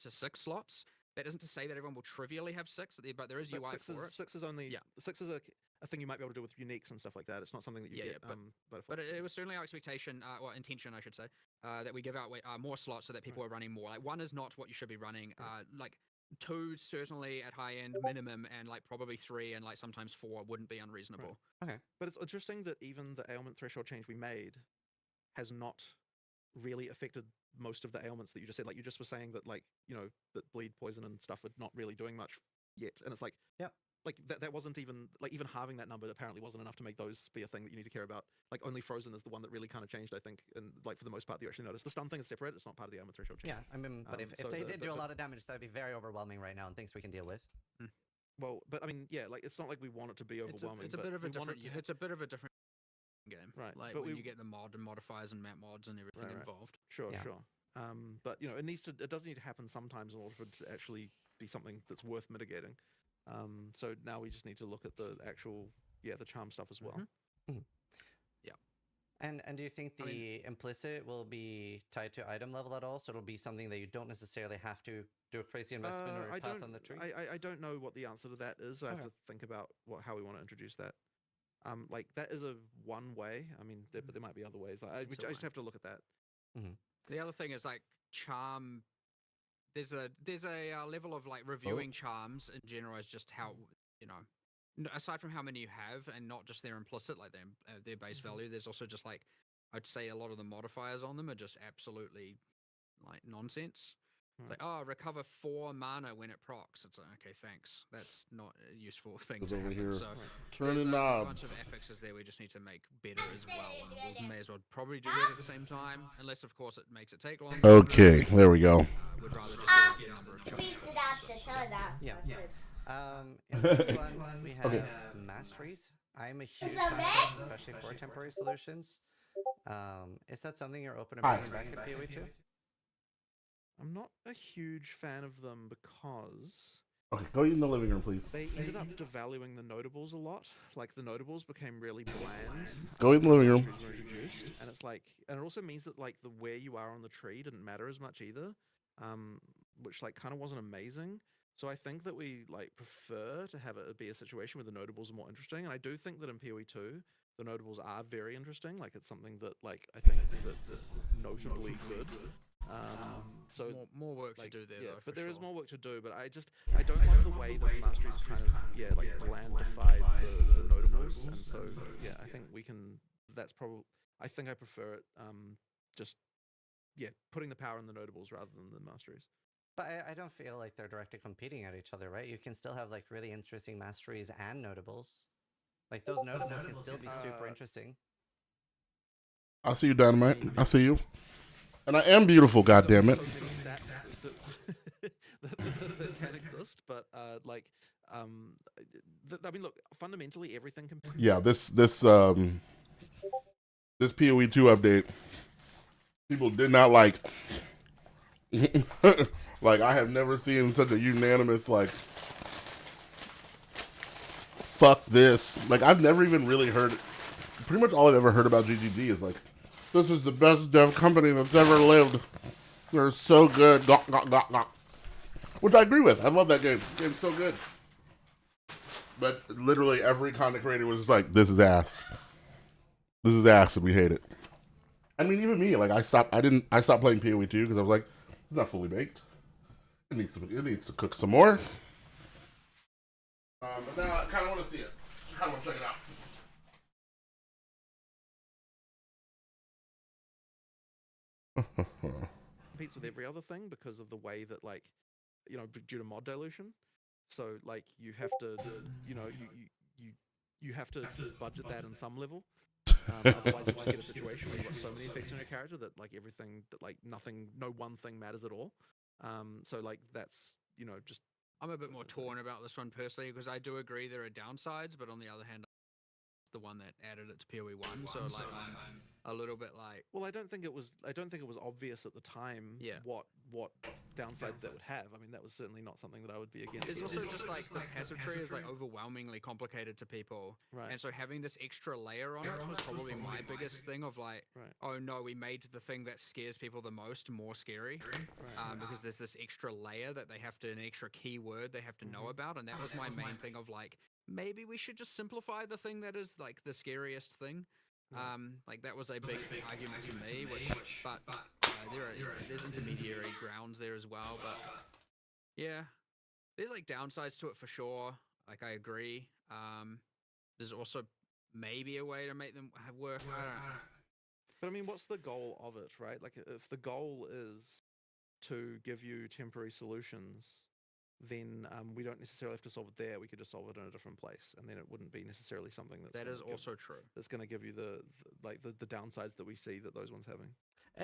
to 6 slots. That isn't to say that everyone will trivially have 6, but there is UI for it. 6 is only 6 is a thing you might be able to do with uniques and stuff like that. It's not something that you get. But it was certainly our expectation, well, intention, I should say, that we give out more slots so that people are running more. Like 1 is not what you should be running. Like 2 certainly at high end minimum, and like probably 3 and like sometimes 4 wouldn't be unreasonable. Right. Okay, but it's interesting that even the ailment threshold change we made has not really affected most of the ailments that you just said. Like you just were saying that, like, you know, that bleed, poison, and stuff are not really doing much yet, and it's like, like that wasn't even like even halving that number apparently wasn't enough to make those be a thing that you need to care about. Like only frozen is the one that really kind of changed, I think, and like for the most part you actually notice. The stun thing is separate; it's not part of the ailment threshold change. Yeah, I mean, but if they did do a lot of damage, that'd be very overwhelming right now, and things we can deal with. Well, but I mean, yeah, like it's not like we want it to be overwhelming. It's a bit of a different. It's a bit of a different game, right? Like but when you get the mod and modifiers and map mods and everything involved. Sure. But you know, it does need to happen sometimes in order for it to actually be something that's worth mitigating. So now we just need to look at the actual, the charm stuff as well. Yeah. And do you think the implicit will be tied to item level at all? So it'll be something that you don't necessarily have to do a crazy investment or path on the tree? I don't know what the answer to that is. I have to think about how we want to introduce that. Like that is one way. I mean, but there might be other ways. I just have to look at that. The other thing is like charm. There's a level of like reviewing charms in general as just how, you know, aside from how many you have and not just their implicit, like their base value, there's also just like, I'd say a lot of the modifiers on them are just absolutely like nonsense. Like, recover 4 mana when it procs. It's like, okay, thanks. That's not a useful thing to happen. Here. So turning there's knobs. A bunch of affixes there we just need to make better as well. And we may as well probably do that at the same time, unless of course it makes it take longer. Okay, there we go. We'd rather just get a number of choices. In P1 we have masteries. I'm a huge fan of those, especially for temporary solutions. Is that something you're open to bringing back at POE 2? I'm not a huge fan of them because... Okay, go in the living room, please. They ended up devaluing the notables a lot. Like, the notables became really bland. Go in the living room. And it's like... And it also means that, like, where you are on the tree didn't matter as much either. Which, like, kind of wasn't amazing. So I think that we, like, prefer to have it be a situation where the notables are more interesting. And I do think that in PoE 2, the notables are very interesting. Like, it's something that, like, I think that is notably good. So more work to do there, though. But there is more work to do. But I don't like the way that Mastery's kind of like blandified the notables, and so I think we can. That's probably. I think I prefer it. Just putting the power in the notables rather than the Masteries. But I don't feel like they're directly competing at each other, right? You can still have like really interesting Masteries and notables. Like those notables can still be super interesting. I see you, Dynamite. I see you. And I am beautiful, goddammit. So many stats that can exist, but I mean, look, fundamentally everything can. Yeah, this PoE 2 update, people did not like. Like, I have never seen such a unanimous like, fuck this. Like, I've never even really heard. Pretty much all I've ever heard about GGG is like, this is the best dev company that's ever lived. They're so good. Which I agree with. I love that game. The game's so good. But literally every content creator was just like, this is ass. This is ass and we hate it. I mean, even me, like I stopped playing PoE 2 because I was like, it's not fully baked. It needs to cook some more. But now I kind of want to see it. I kind of want to check it out. Competes with every other thing because of the way that, like, you know, due to mod dilution. So like you have to, you know, you have to budget that in some level. Otherwise, you just get a situation where you've got so many effects on your character that like everything, like nothing, no one thing matters at all. So like that's, you know, just. I'm a bit more torn about this one personally because I do agree there are downsides, but on the other hand, it's the one that added it to PoE 1. So like a little bit like. Well, I don't think it was obvious at the time what downside that would have. I mean, that was certainly not something that I would be against. It's also just like the passive tree is like overwhelmingly complicated to people, right. and so having this extra layer on it was probably my biggest thing of like, oh no, we made the thing that scares people the most more scary, because there's this extra layer that they have to, an extra keyword they have to know about, and that was my main thing of like, maybe we should just simplify the thing that is like the scariest thing. Like that was a big argument to me, but there's intermediary grounds there as well. But yeah, there's like downsides to it for sure. Like I agree. There's also maybe a way to make them work. I don't know. But I mean, what's the goal of it, right? Like if the goal is to give you temporary solutions, then we don't necessarily have to solve it there. We could just solve it in a different place, and then it wouldn't be necessarily something that is also true. That's going to give you the downsides that we see that those ones having.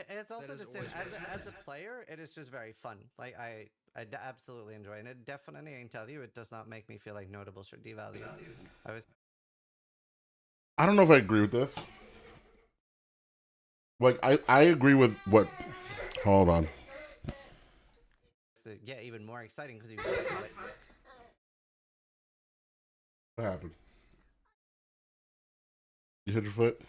It's also just as a player, it is just very fun. Like I absolutely enjoy it. And it definitely, I can tell you, it does not make me feel like notables are devalued. I don't know if I agree with this. Like I agree with what. Hold on. Yeah, even more exciting because you just saw it. What happened? You hit your foot?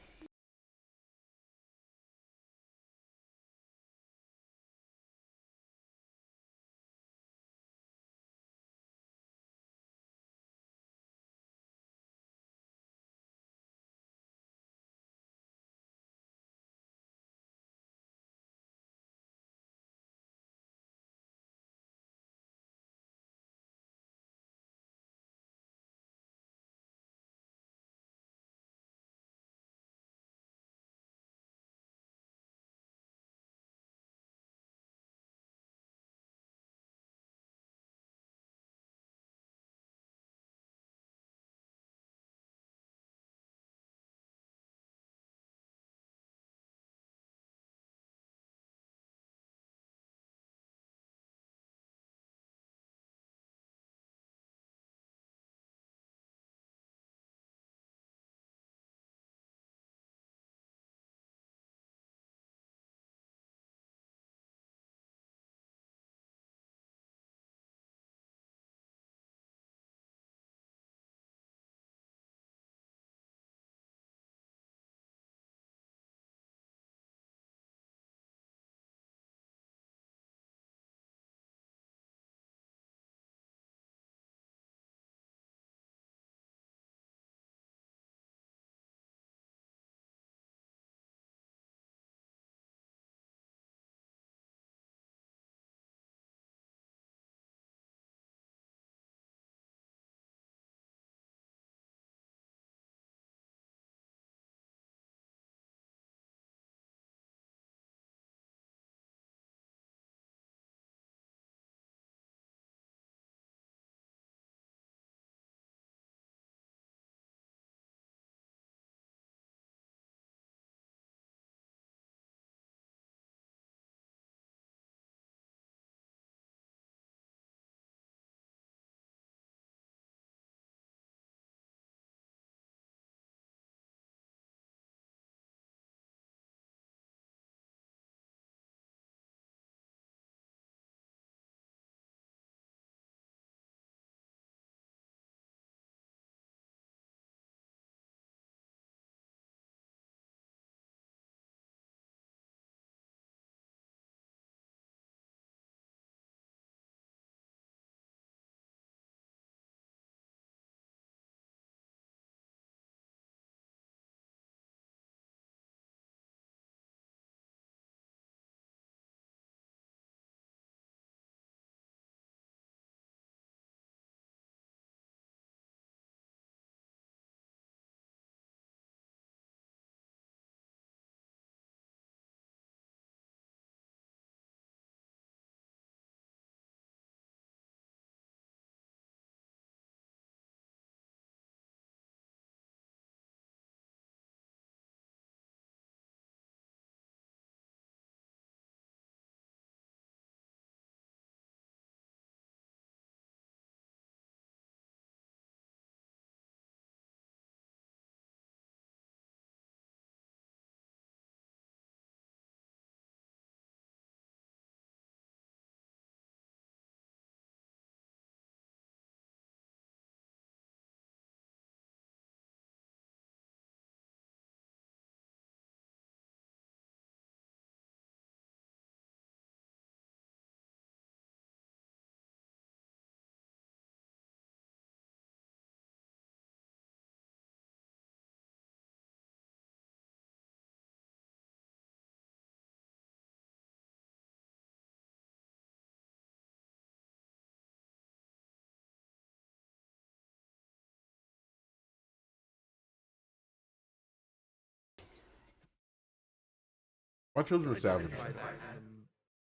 My children are savage.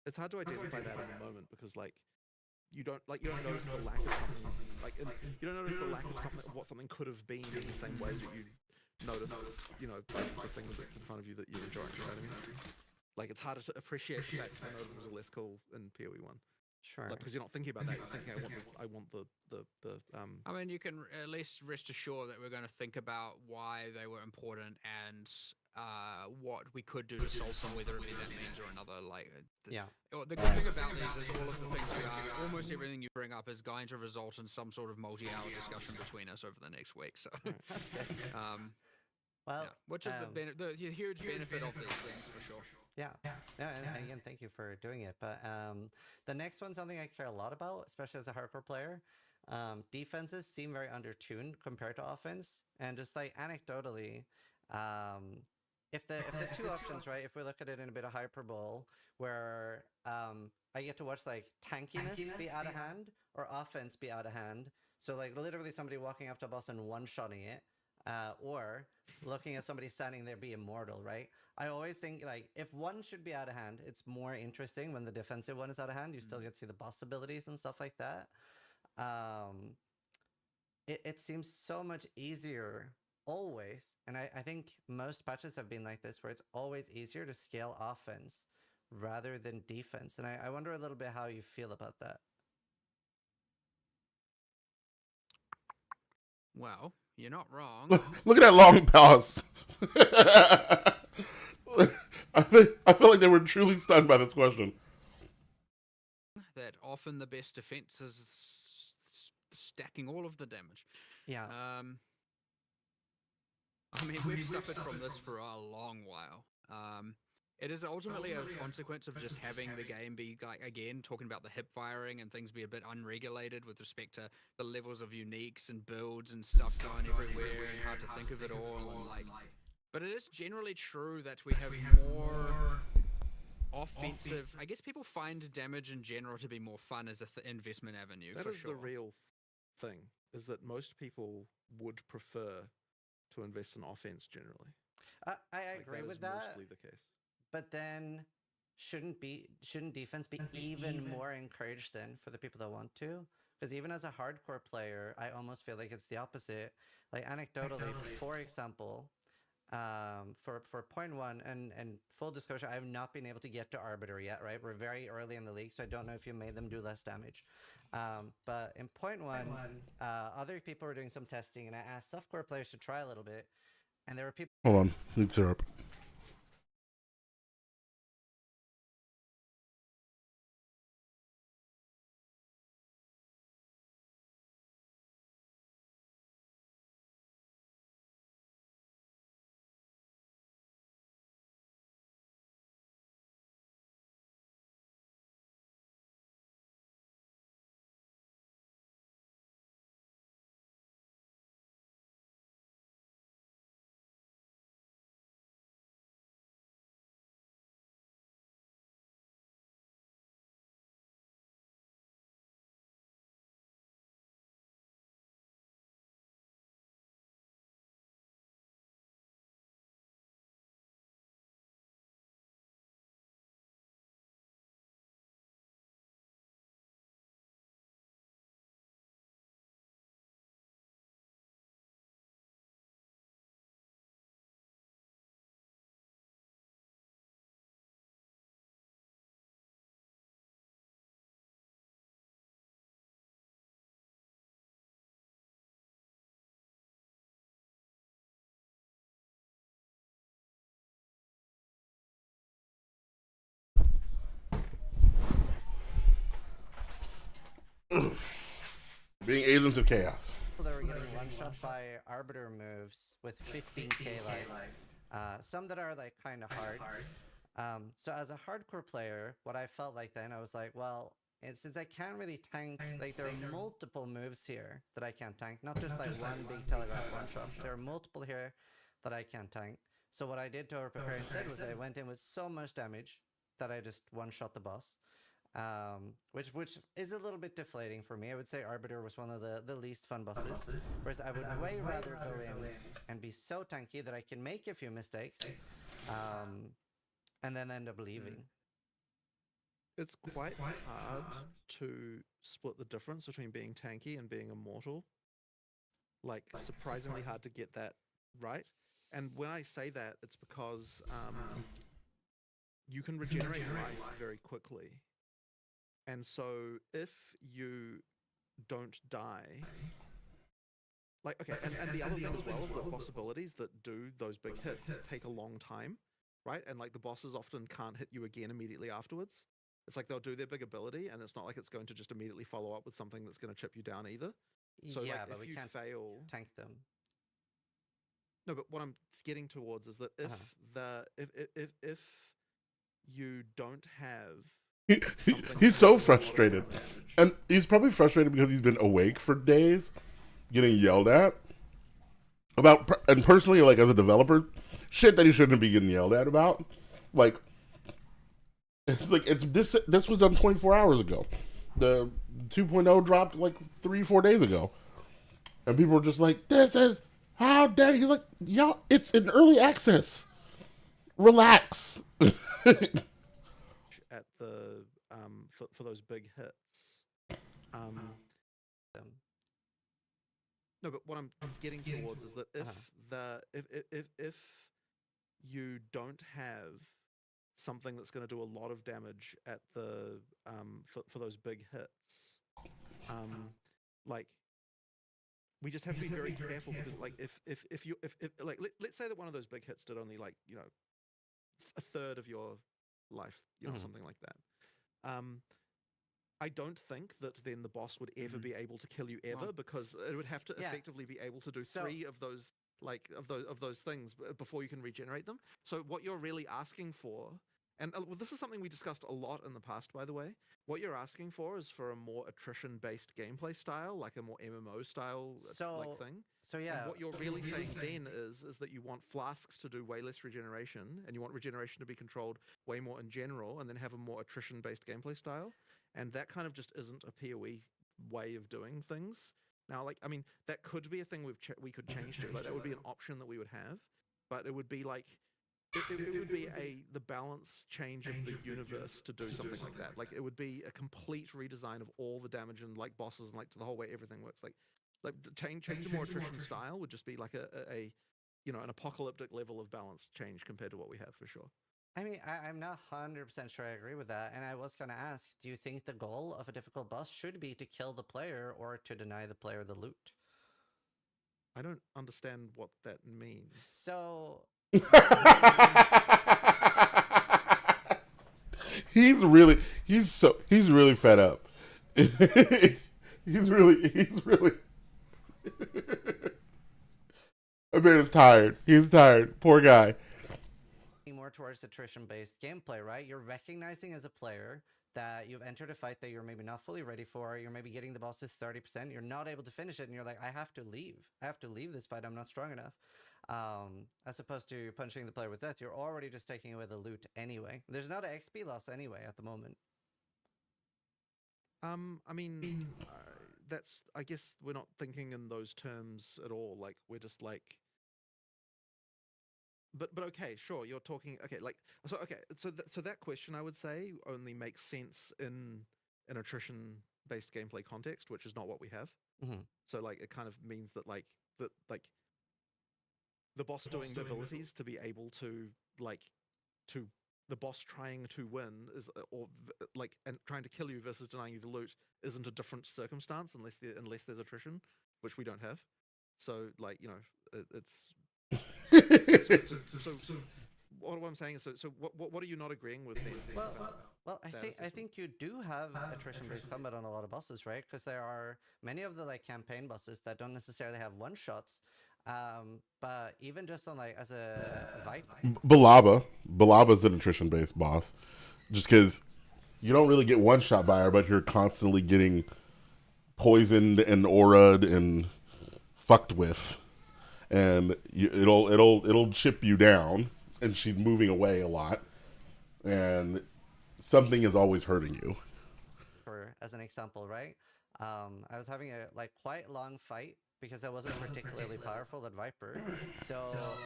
It's hard to identify that in the moment because like you don't notice the lack of something you don't notice the lack of something of what something could have been in the same way that you notice the thing that's in front of you that you're enjoying. You know what I mean? Like it's harder to appreciate the fact that notables are less cool in PoE 1. Sure. Like, because you're not thinking about that. You're thinking, I want the. I mean, you can at least rest assured that we're going to think about why they were important and what we could do to solve them, whether it be that means or another. Like, the good thing about these is all of the things almost everything you bring up is going to result in some sort of multi-hour discussion between us over the next week. So, well, which is the huge benefit of these things for sure. Yeah, and again, thank you for doing it. But the next one's something I care a lot about, especially as a hardcore player. Defenses seem very undertuned compared to offense, and just like anecdotally, if the two options, right? If we look at it in a bit of hyperbole, where I get to watch like tankiness be out of hand or offense be out of hand. So like literally somebody walking up to a boss and one-shotting it. Or looking at somebody standing there be immortal, right? I always think like if one should be out of hand, it's more interesting when the defensive one is out of hand. You still get to see the boss abilities and stuff like that. It seems so much easier always, and I think most patches have been like this, where it's always easier to scale offense rather than defense. And I wonder a little bit how you feel about that. Well, you're not wrong. Look at that long pause. I feel like they were truly stunned by this question. That often the best defense is stacking all of the damage. Yeah. I mean, we've suffered from this for a long while. It is ultimately a consequence of just having the game be, like, again, talking about the hip firing and things be a bit unregulated with respect to the levels of uniques and builds and stuff going everywhere and hard to think of it all. And like, but it is generally true that we have more offensive. I guess people find damage in general to be more fun as an investment avenue. That for is sure. the real thing, is that most people would prefer to invest in offense generally. I agree with that. Mostly the case. But then shouldn't defense be even more encouraged then for the people that want to? Because even as a hardcore player, I almost feel like it's the opposite. Like anecdotally, for example, for point one, and full disclosure, I have not been able to get to Arbiter yet, right? We're very early in the league, so I don't know if you made them do less damage. But in point one, other people were doing some testing, and I asked softcore players to try a little bit, and there were people... Hold on, need syrup. Being agents of chaos. People that were getting one-shot by Arbiter moves with 15k life. Some that are like kind of hard. So as a hardcore player, what I felt like then, I was like, well, since I can't really tank, like there are multiple moves here that I can't tank, not just like one big telegraph one-shot. There are multiple here that I can't tank. So what I did to prepare instead was I went in with so much damage that I just one-shot the boss. Which is a little bit deflating for me. I would say Arbiter was one of the least fun bosses. Whereas I would way rather go in and be so tanky that I can make a few mistakes, and then end up leaving. It's quite hard to split the difference between being tanky and being immortal. Like, surprisingly hard to get that right. And when I say that, it's because you can regenerate life very quickly. And so if you don't die, like, okay, and the other thing as well is that possibilities that do those big hits take a long time, right? And like the bosses often can't hit you again immediately afterwards. It's like they'll do their big ability, and it's not like it's going to just immediately follow up with something that's going to chip you down either. So Yeah, like, but if we you can't fail, tank them. no, but what I'm getting towards is that if if you don't have something He's that so does a lot of frustrated. damage, And he's probably frustrated because he's been awake for days, getting yelled at about. And personally, like as a developer, shit that he shouldn't be getting yelled at about. Like, it's this was done 24 hours ago. The 2.0 dropped like 3-4 days ago, and people were just like, "This is how dare." He's like, "Y'all, it's in early access. Relax." at the for those big hits. No, but what I'm getting towards is that if if you don't have something that's going to do a lot of damage at the for those big hits, like we just have to be very careful because like if you if like let's say that one of those big hits did only like a third of your life, something like that. I don't think that then the boss would ever be able to kill you ever, because it would have to effectively be able to do three of those of those things before you can regenerate them. So what you're really asking for, and this is something we discussed a lot in the past, by the way. What you're asking for is for a more attrition-based gameplay style, like a more MMO style like thing. So yeah, And what you're really saying then is that you want flasks to do way less regeneration, and you want regeneration to be controlled way more in general, and then have a more attrition-based gameplay style. And that kind of just isn't a PoE way of doing things. Now, like, I mean, that could be a thing we could change to. Like, that would be an option that we would have, but it would be like it would be the balance change of the universe to do something like that. Like, it would be a complete redesign of all the damage and like bosses and like to the whole way everything works. Like change to more attrition style would just be like a an apocalyptic level of balance change compared to what we have for sure. I mean, I'm not 100% sure I agree with that. And I was going to ask, do you think the goal of a difficult boss should be to kill the player or to deny the player the loot? I don't understand what that means. So... he's really fed up. he's really I mean, it's tired. He's tired. Poor guy. More towards attrition-based gameplay, right? You're recognizing as a player that you've entered a fight that you're maybe not fully ready for. You're maybe getting the boss to 30%. You're not able to finish it, and you're like, I have to leave. I have to leave this fight. I'm not strong enough. As opposed to punching the player with death, you're already just taking away the loot anyway. There's not an XP loss anyway at the moment. I mean, that's, I guess we're not thinking in those terms at all. Like, we're just like, but okay, sure, you're talking, okay, like, so that question, I would say, only makes sense in an attrition-based gameplay context, which is not what we have. So like, it kind of means that like the boss doing the abilities to be able to the boss trying to win is and trying to kill you versus denying you the loot isn't a different circumstance unless there's attrition, which we don't have. So like, it's so what I'm saying is, so what are you not agreeing with then? Well, I think you do have attrition-based combat on a lot of bosses, right? Because there are many of the like campaign bosses that don't necessarily have one-shots. But even just on like as a Viking, Balaba's an attrition-based boss, just because you don't really get one shot by her, but you're constantly getting poisoned and aura'd and fucked with, and it'll chip you down, and she's moving away a lot, and something is always hurting you. For as an example, right? I was having a quite long fight because I wasn't particularly powerful at Viper. So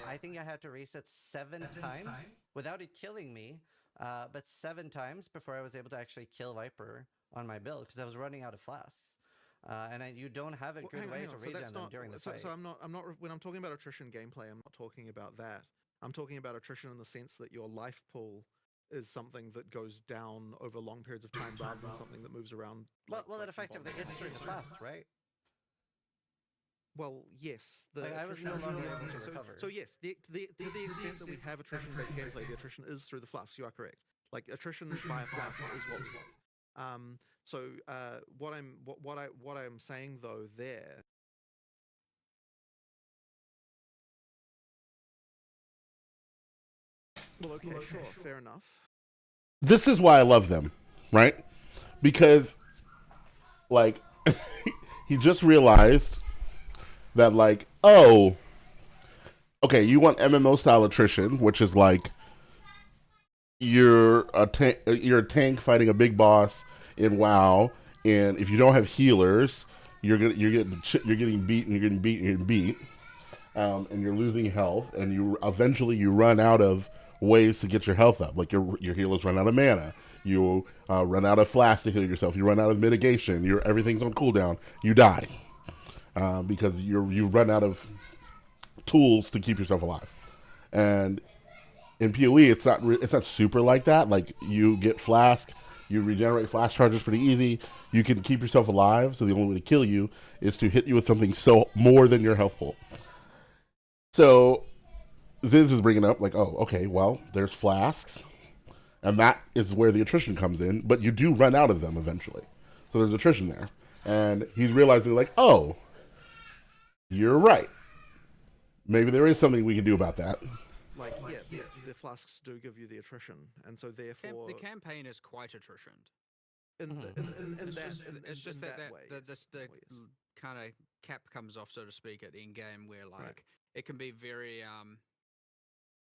I think I had to reset 7 times without it killing me, but 7 times before I was able to actually kill Viper on my build because I was running out of flasks. You don't have a good way to regen them during the fight. So I'm not when I'm talking about attrition gameplay, I'm not talking about that. I'm talking about attrition in the sense that your life pool is something that goes down over long periods of time rather than something that moves around. Well, it effectively is through the flask, right? Well, yes. I was no longer able to recover. So yes, to the extent that we have attrition-based gameplay, the attrition is through the flask. You are correct. Like attrition via flask is what we want. So what I'm saying though there. Well, okay, sure, fair enough. This is why I love them, right? Because, like, he just realized that, like, oh, okay, you want MMO style attrition, which is like you're a tank fighting a big boss in WoW, and if you don't have healers, you're getting beat and you're getting beat and you're getting beat, and you're losing health, and you eventually run out of ways to get your health up. Like your healers run out of mana, you run out of flasks to heal yourself, you run out of mitigation, everything's on cooldown, you die because you run out of tools to keep yourself alive. And in PoE, it's not super like that. Like you get flask, you regenerate flash charges pretty easy. You can keep yourself alive. So the only way to kill you is to hit you with something more than your health pool. So Ziz is bringing up like, oh, okay, well, there's flasks, and that is where the attrition comes in. But you do run out of them eventually, so there's attrition there. And he's realizing like, oh, you're right. Maybe there is something we can do about that. Like, yeah, the flasks do give you the attrition, and so therefore the campaign is quite attritioned. It's just that way, the kind of cap comes off, so to speak, at end game, where like it can be very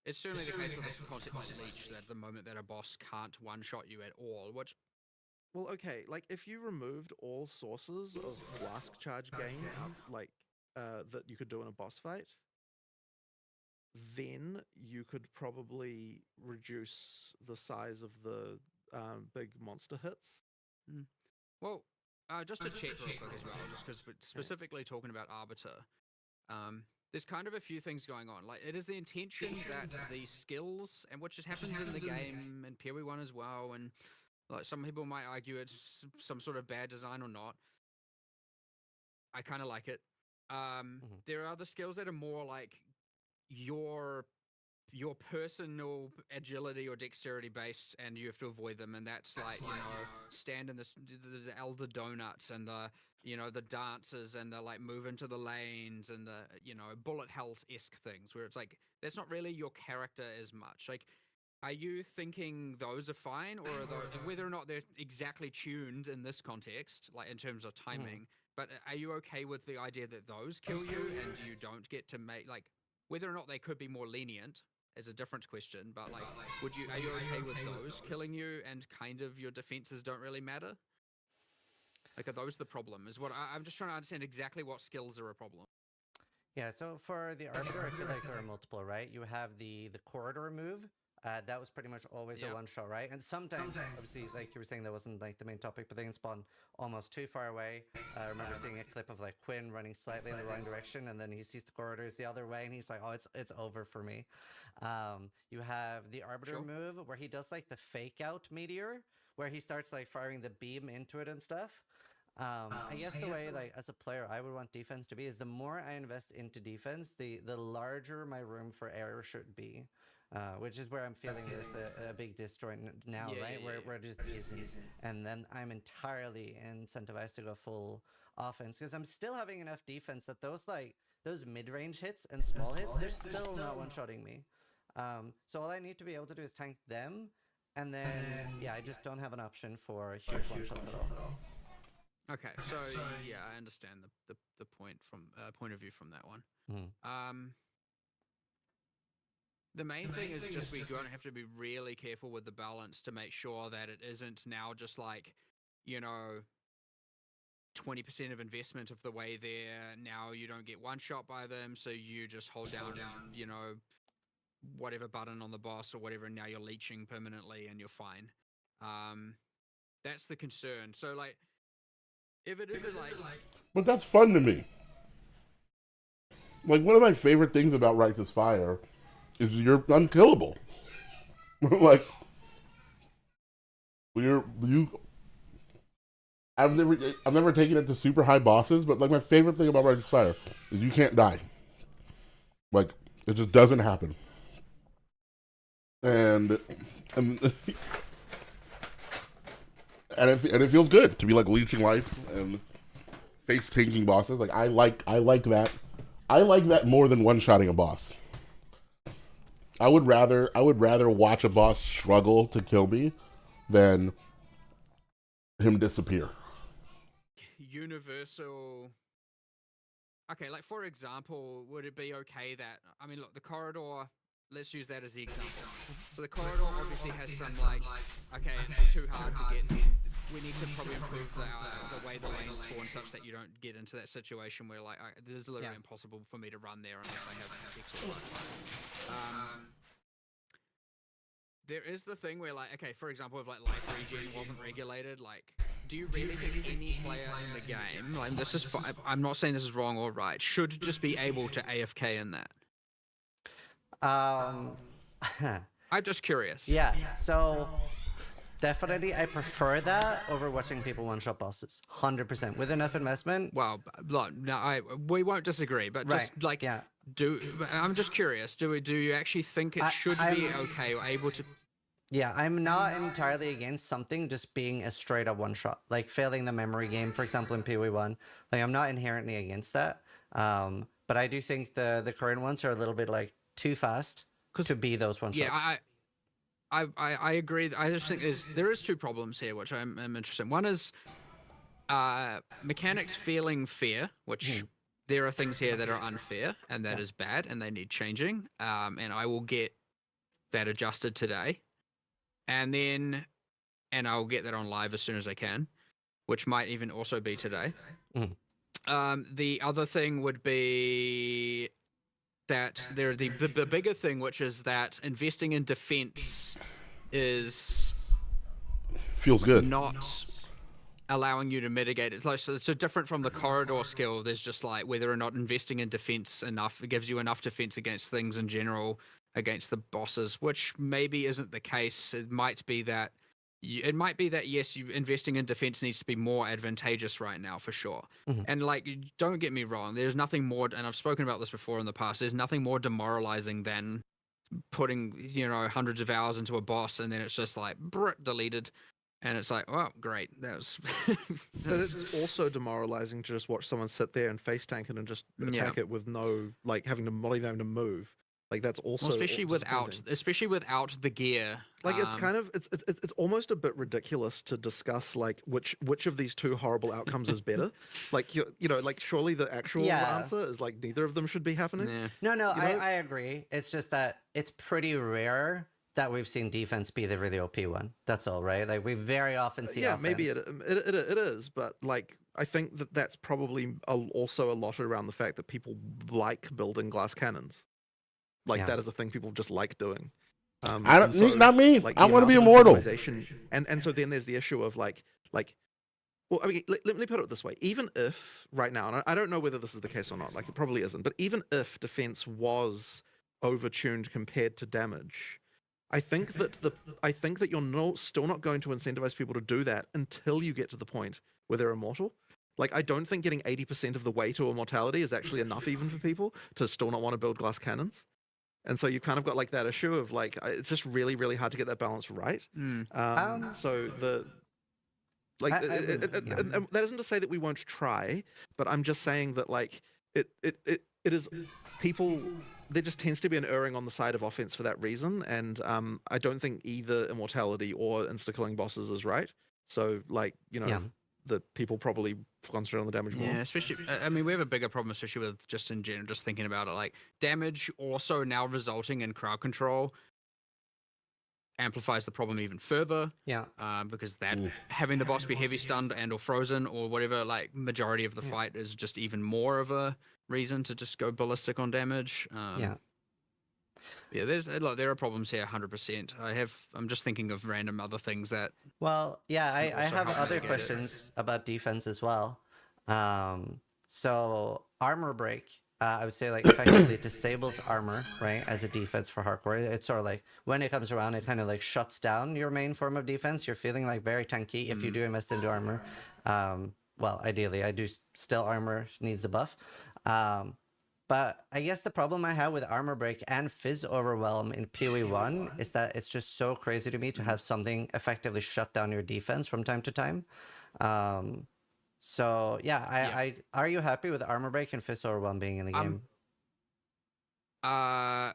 It's certainly the case with this concept of leech, that the moment that a boss can't one-shot you at all, which... Well, okay, like, if you removed all sources of flask charge gain, like, that you could do in a boss fight, then you could probably reduce the size of the big monster hits. Well, just to check real quick as well, just because we're specifically talking about Arbiter, there's kind of a few things going on. Like, it is the intention that the skills, and which happens in the game, and PoE 1 as well, and like some people might argue it's some sort of bad design or not. I kind of like it. There are other skills that are more like your personal agility or dexterity based, and you have to avoid them, and that's like, you know, stand in the elder donuts and the, you know, the dances and the like move into the lanes and the, you know, bullet hells-esque things where it's like that's not really your character as much. Like, are you thinking those are fine, or are those, whether or not they're exactly tuned in this context, like in terms of timing, but are you okay with the idea that those kill you and you don't get to make, like, whether or not they could be more lenient is a different question, but like, are you okay with those killing you and kind of your defenses don't really matter? Like, are those the problem? Is what I'm just trying to understand exactly what skills are a problem. Yeah, so for the Arbiter, I feel like there are multiple, right? You have the corridor move. That was pretty much always a one-shot, right? And sometimes, obviously, like you were saying, that wasn't like the main topic, but they can spawn almost too far away. I remember seeing a clip of like Quinn running slightly in the wrong direction, and then he sees the corridors the other way, and he's like, "Oh, it's over for me." You have the Arbiter move where he does like the fake out meteor, where he starts like firing the beam into it and stuff. I guess the way, like, as a player, I would want defense to be is the more I invest into defense, the larger my room for error should be. Which is where I'm feeling there's a big disjoint now, right? Where it just isn't. And then I'm entirely incentivized to go full offense because I'm still having enough defense that those mid-range hits and small hits, they're still not one-shotting me. So all I need to be able to do is tank them, and then I just don't have an option for huge one-shots at all. Okay, so yeah, I understand the point of view from that one. The main thing is just we're going to have to be really careful with the balance to make sure that it isn't now just like, you know, 20% of investment of the way there. Now you don't get one shot by them, so you just hold down, you know, whatever button on the boss or whatever, and now you're leeching permanently and you're fine. That's the concern. So like, if it is like, But that's fun to me. Like, one of my favorite things about Righteous Fire is you're unkillable. Like, I've never taken it to super high bosses, but like my favorite thing about Righteous Fire is you can't die. Like, it just doesn't happen. And and it feels good to be like leeching life and face tanking bosses. Like I like that. I like that more than one-shotting a boss. I would rather watch a boss struggle to kill me than him disappear. Universal. Okay, like for example, would it be okay that, I mean, look, the corridor, let's use that as the example. So the corridor obviously has some like, okay, it's too hard to get. We need to probably improve the way the lanes spawn such that you don't get into that situation where like, it is literally impossible for me to run there unless I have X or Y. There is the thing where like, okay, for example, if like life regen wasn't regulated, like, do you really think any player in the game, like this is, I'm not saying this is wrong or right, should just be able to AFK in that? I'm just curious. Yeah, so definitely I prefer that over watching people one-shot bosses. 100%. With enough investment. Well, look, no, we won't disagree, but just like, I'm just curious, do you actually think it should be okay or able to? Yeah, I'm not entirely against something just being a straight up one shot, like failing the memory game, for example, in POE 1. Like, I'm not inherently against that. But I do think the current ones are a little bit like too fast to be those one shots. Yeah, I agree. I just think there is two problems here, which I'm interested in. One is mechanics feeling fair, which there are things here that are unfair, and that is bad, and they need changing. And I will get that adjusted today. And I'll get that on live as soon as I can, which might even also be today. The other thing would be that the bigger thing, which is that investing in defense feels good. Not allowing you to mitigate it. So different from the corridor skill. There's just like whether or not investing in defense enough, it gives you enough defense against things in general, against the bosses, which maybe isn't the case. It might be that yes, you investing in defense needs to be more advantageous right now for sure. And like, don't get me wrong, there's nothing more, and I've spoken about this before in the past, there's nothing more demoralizing than putting, you know, hundreds of hours into a boss and then it's just like deleted. And it's like, oh, great. That was. But it's also demoralizing to just watch someone sit there and face tank it and just attack it with no, like, not even having to move. Like, that's also especially without the gear. Like, it's kind of it's almost a bit ridiculous to discuss like which of these two horrible outcomes is better. Like, you know, like, surely the actual answer is like neither of them should be happening. No, I agree. It's just that it's pretty rare that we've seen defense be the really OP one. That's all, right? Like, we very often see offense. Maybe it is, but like, I think that's probably also a lot around the fact that people like building glass cannons. Like, that is a thing people just like doing. Not me. Like, I want to be immortal. And so then there's the issue of like, well, I mean, let me put it this way. Even if right now, and I don't know whether this is the case or not, like it probably isn't, but even if defense was overtuned compared to damage, I think that you're still not going to incentivize people to do that until you get to the point where they're immortal. Like, I don't think getting 80% of the way to immortality is actually enough even for people to still not want to build glass cannons. And so you kind of got like that issue of like, it's just really, really hard to get that balance right. So and that isn't to say that we won't try, but I'm just saying that like it is people, there just tends to be an erring on the side of offense for that reason. And I don't think either immortality or insta-killing bosses is right. So like, you know, the people probably concentrate on the damage more. Yeah, especially, I mean, we have a bigger problem, especially with just in general, just thinking about it, like damage also now resulting in crowd control. amplifies the problem even further. Yeah. Because that having the boss be heavy stunned and or frozen or whatever, like majority of the fight is just even more of a reason to just go ballistic on damage. Yeah, there are problems here, 100%. I'm just thinking of random other things that. Well, yeah, I also have help other mitigate it. questions about defense as well. So armor break, I would say like effectively disables armor, right, as a defense for hardcore. It's sort of like when it comes around, it kind of like shuts down your main form of defense. You're feeling like very tanky if you do invest into armor. Well, ideally, I do still armor needs a buff. But I guess the problem I have with Armor Break and Fizz Overwhelm in PoE 1 is that it's just so crazy to me to have something effectively shut down your defense from time to time. So, yeah, are you happy with Armor Break and Fizz Overwhelm being in the game? Well,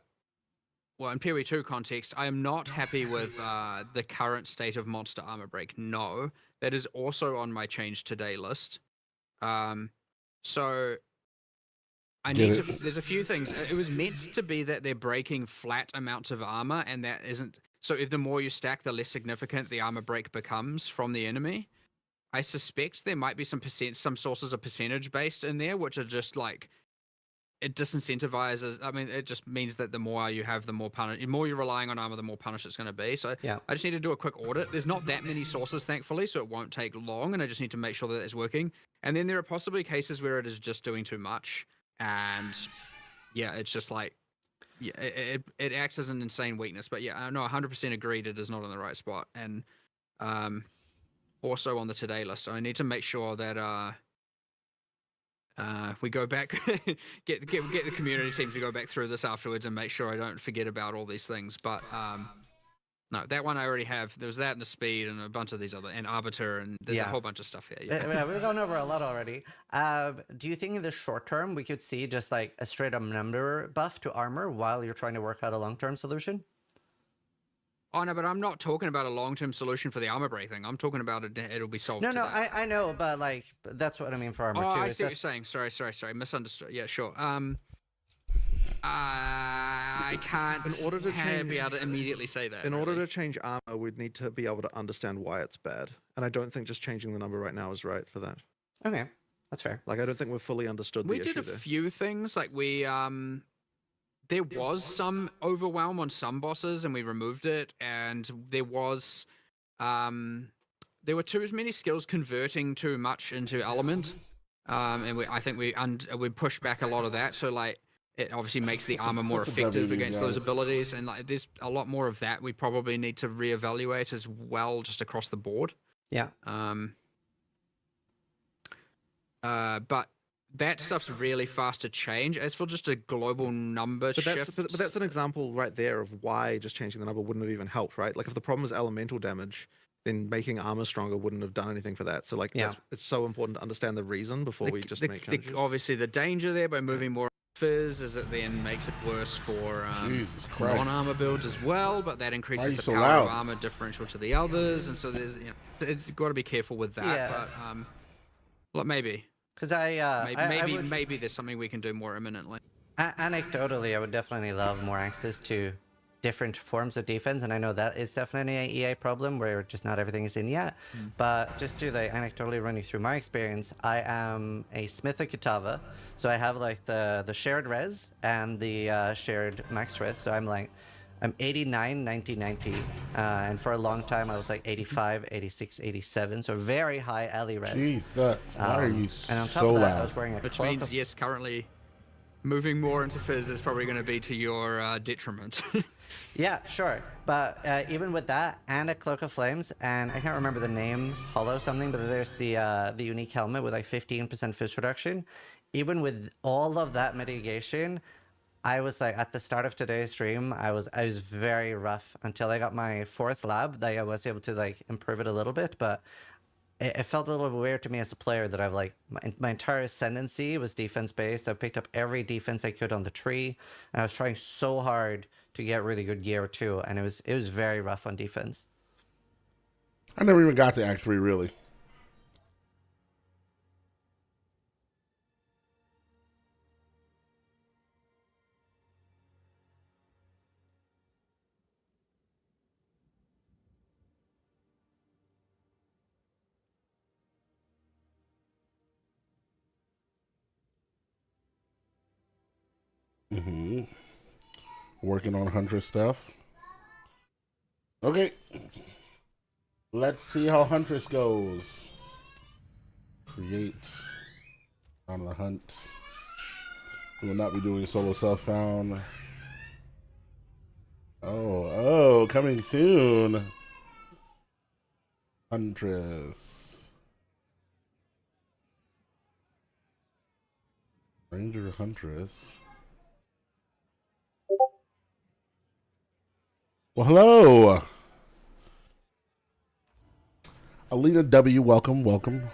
in PoE 2 context, I am not happy with the current state of Monster Armor Break. No, that is also on my change today list. So... there's a few things. It was meant to be that they're breaking flat amounts of armor, and that isn't. So if the more you stack, the less significant the armor break becomes from the enemy. I suspect there might be some sources of percentage based in there, which are just like, it disincentivizes. I mean, it just means that the more you have, the more you're relying on armor, the more punished it's going to be. So yeah. I just need to do a quick audit. There's not that many sources, thankfully, so it won't take long, and I just need to make sure that it's working. And then there are possibly cases where it is just doing too much. And yeah, it's just like, yeah, it acts as an insane weakness. But yeah, I know 100% agreed it is not in the right spot. And also on the today list, so I need to make sure that we go back, get the community team to go back through this afterwards and make sure I don't forget about all these things. But no, that one I already have. There was that and the speed and a bunch of these other, and Arbiter, and there's a whole bunch of stuff here. Yeah, we've gone over a lot already. Do you think in the short term we could see just like a straight up number buff to armor while you're trying to work out a long-term solution? Oh no, but I'm not talking about a long-term solution for the armor break thing. I'm talking about it'll be solved. No, today. I know, but like that's what I mean for armor too. I see what you're saying. Sorry, misunderstood. Yeah, sure. I can't in order to be able to immediately say that. In order to change armor, we'd need to be able to understand why it's bad. And I don't think just changing the number right now is right for that. Okay, that's fair. Like, I don't think we've fully understood the issue there. We did a few things. Like, there was some overwhelm on some bosses, and we removed it. And there was... there were too many skills converting too much into element. And I think we pushed back a lot of that. So, like... It obviously makes the armor more effective against those abilities, and like there's a lot more of that we probably need to reevaluate as well, just across the board. Yeah. But that stuff's really fast to change. As for just a global number shift, but that's an example right there of why just changing the number wouldn't have even helped, right? Like if the problem is elemental damage, then making armor stronger wouldn't have done anything for that. So like, it's so important to understand the reason before we just make changes. Obviously, the danger there by moving more Fizz is it then makes it worse for non-armor builds as well, but that increases the power of armor differential to the others, and so there's you've got to be careful with that. Yeah. But well, maybe because maybe there's something we can do more imminently. Anecdotally, I would definitely love more access to different forms of defense, and I know that is definitely an EA problem where just not everything is in yet. But just to like anecdotally run you through my experience, I am a Smith of Kitava, so I have like the shared res and the shared max res. So I'm 89, 90, 90, and for a long time I was like 85, 86, 87, so very high alley res. Jesus, why are you and on top so of that, loud? I was wearing a Which means yes, currently moving more into Fizz is probably going to be to your detriment. Yeah, sure. But even with that, and a Cloak of Flames, and I can't remember the name, Hollow something, but there's the unique helmet with like 15% fizz reduction. Even with all of that mitigation, I was like, at the start of today's stream, I was very rough until I got my 4th lab. That I was able to like improve it a little bit, but it felt a little bit weird to me as a player that I've like my entire ascendancy was defense based. I picked up every defense I could on the tree, and I was trying so hard to get really good gear too, and it was very rough on defense. I never even got to Act 3 really. Mm-hmm. Working on Huntress stuff. Okay. Let's see how Huntress goes. Create. On the hunt. We will not be doing solo self-found. Oh, coming soon. Huntress. Ranger Huntress. Well, hello. Alina W, welcome.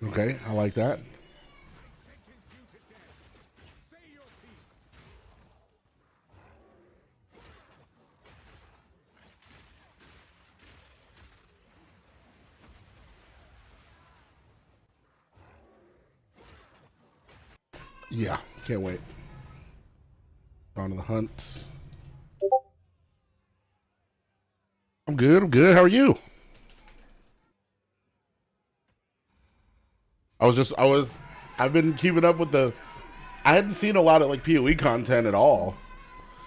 Okay, I like that. Yeah, can't wait. On to the hunt. I'm good. How are you? I've been keeping up with I hadn't seen a lot of like POE content at all.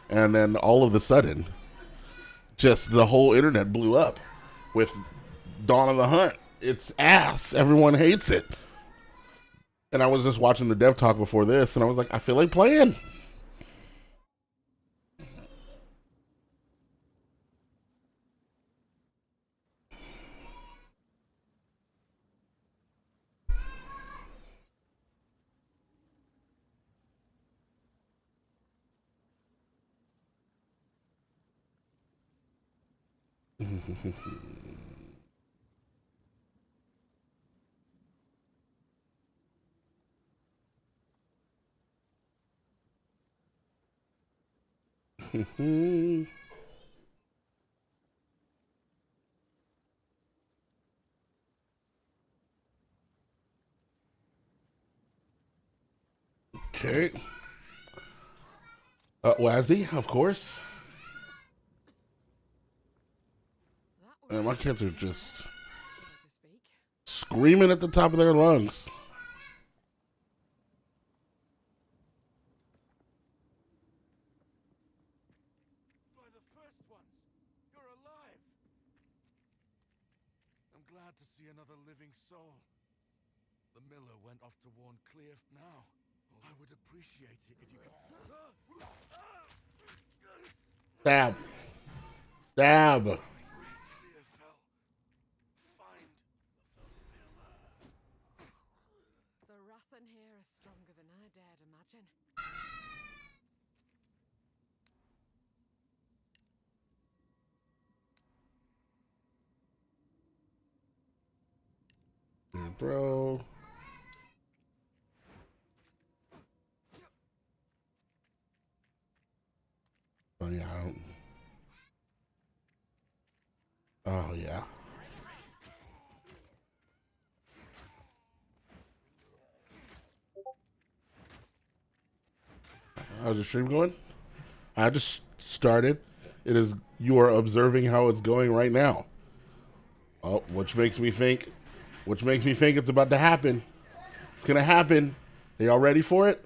And then all of a sudden, just the whole internet blew up with Dawn of the Hunt. It's ass. Everyone hates it. And I was just watching the dev talk before this, and I was like, I feel like playing. Okay. Wazzy, of course. And my kids are just screaming at the top of their lungs. By the first ones, you're alive. I'm glad to see another living soul. The miller went off to warn Clear now. I would appreciate it if you could... Stab. Stab. Clear fell. Find the miller. The wrath in here is stronger than I dared imagine. Bro. Oh, yeah. Oh, yeah. How's the stream going? I just started. You are observing how it's going right now. Oh, which makes me think it's about to happen. It's gonna happen. Are y'all ready for it?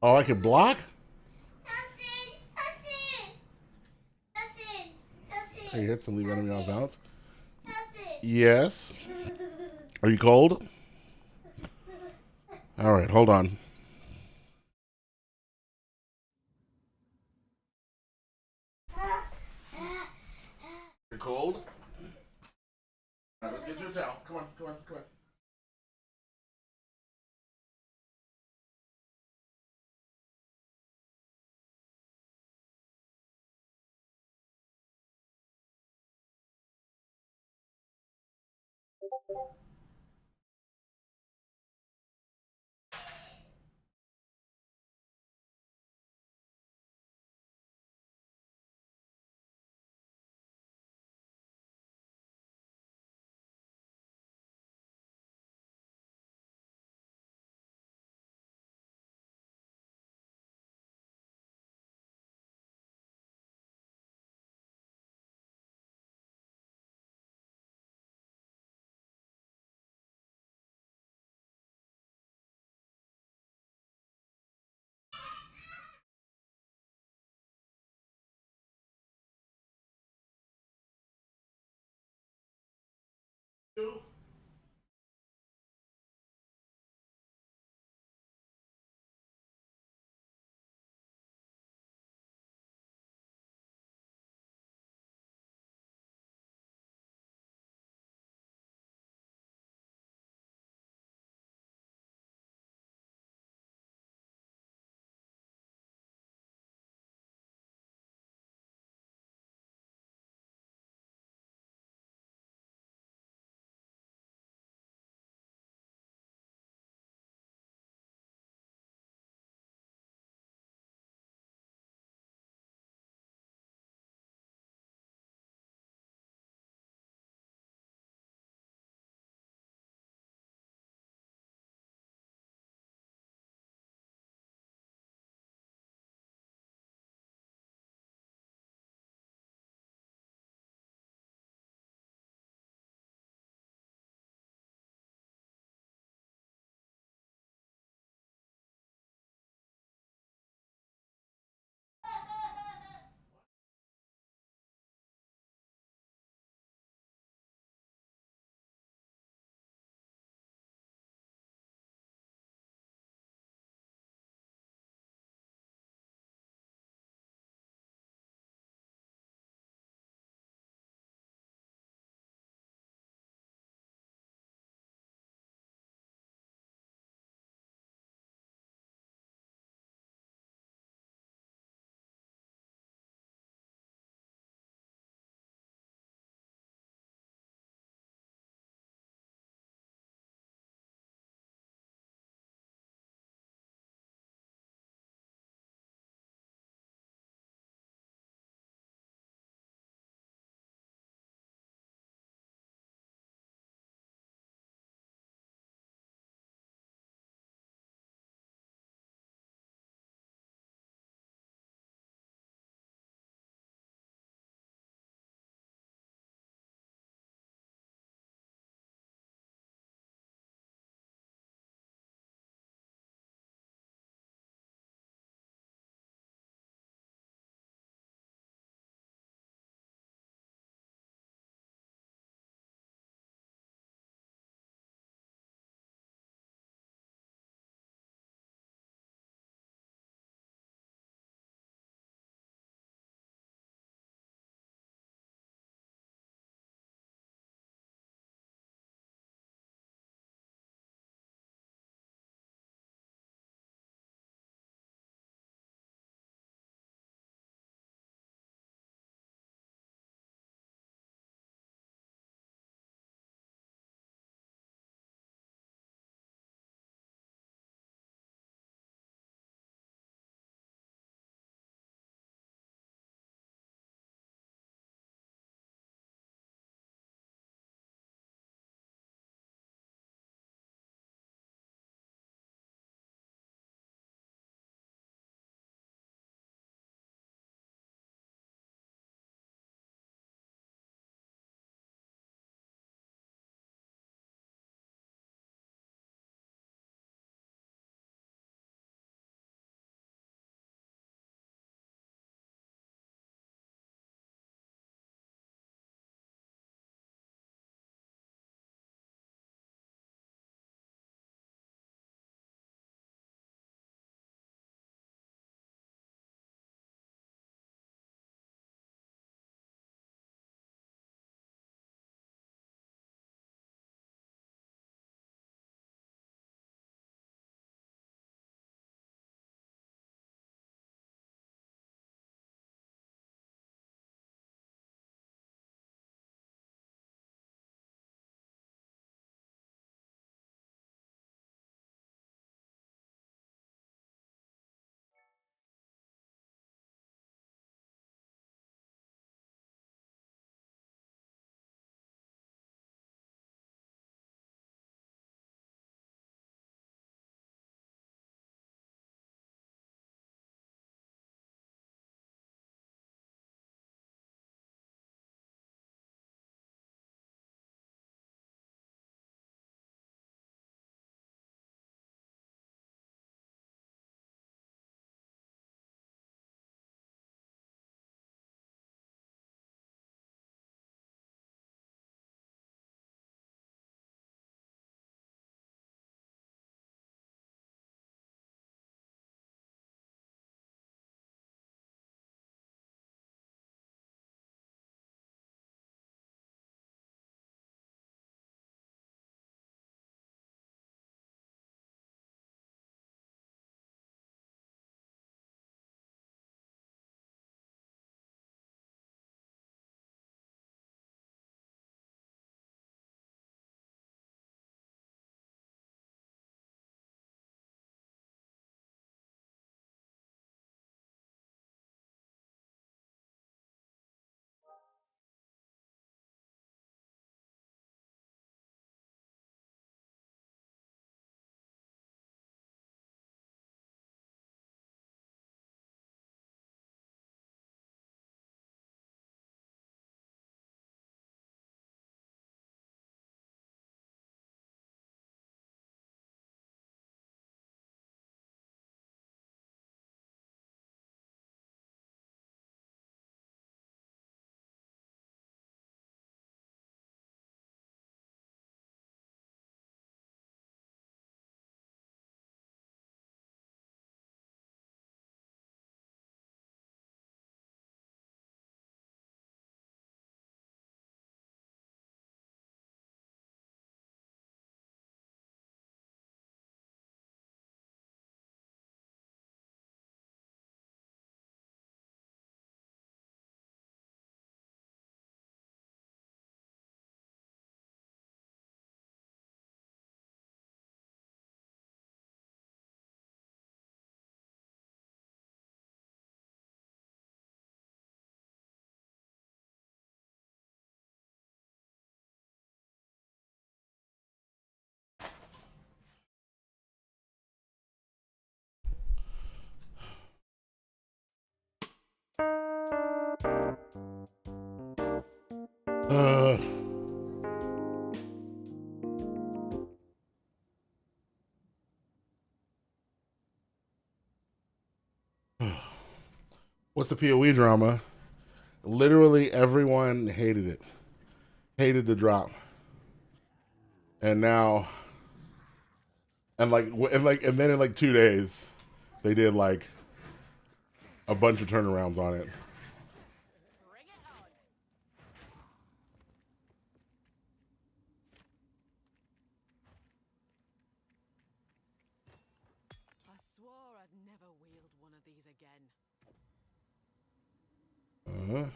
Oh, I can block? Hey, you hit some leave enemy on balance. Yes. Are you cold? All right, hold on. You're cold? All right, let's get you a towel. Come on. Uh, what's the POE drama? Literally everyone hated it. Hated the drop. And now and then in like 2 days they did like a bunch of turnarounds on it. Bring it on. I swore I'd never wield one of these again. Uh-huh.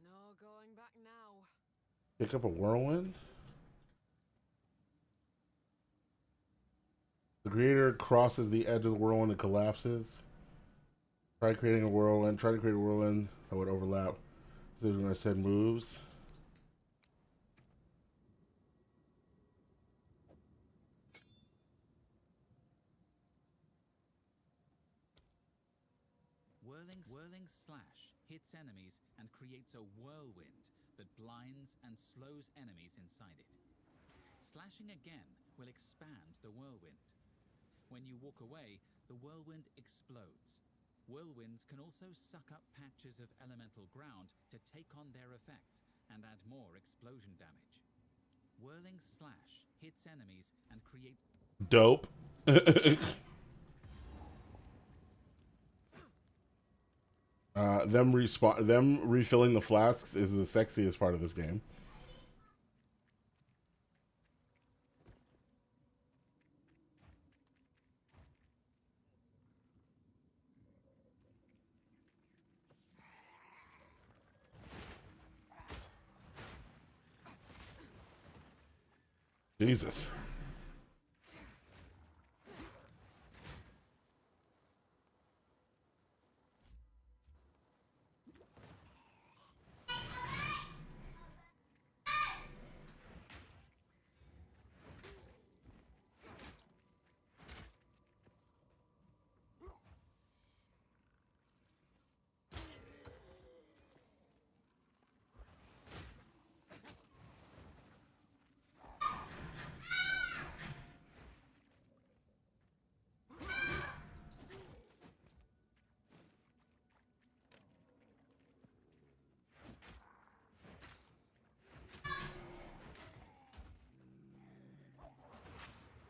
No going back now. Pick up a whirlwind. The creator crosses the edge of the whirlwind and collapses. Try creating a whirlwind. Try to create a whirlwind that would overlap. So when I said moves. Whirling slash hits enemies and creates a whirlwind that blinds and slows enemies inside it. Slashing again will expand the whirlwind. When you walk away, the whirlwind explodes. Whirlwinds can also suck up patches of elemental ground to take on their effects and add more explosion damage. Whirling slash hits enemies and creates Dope. Them refilling the flasks is the sexiest part of this game. Jesus.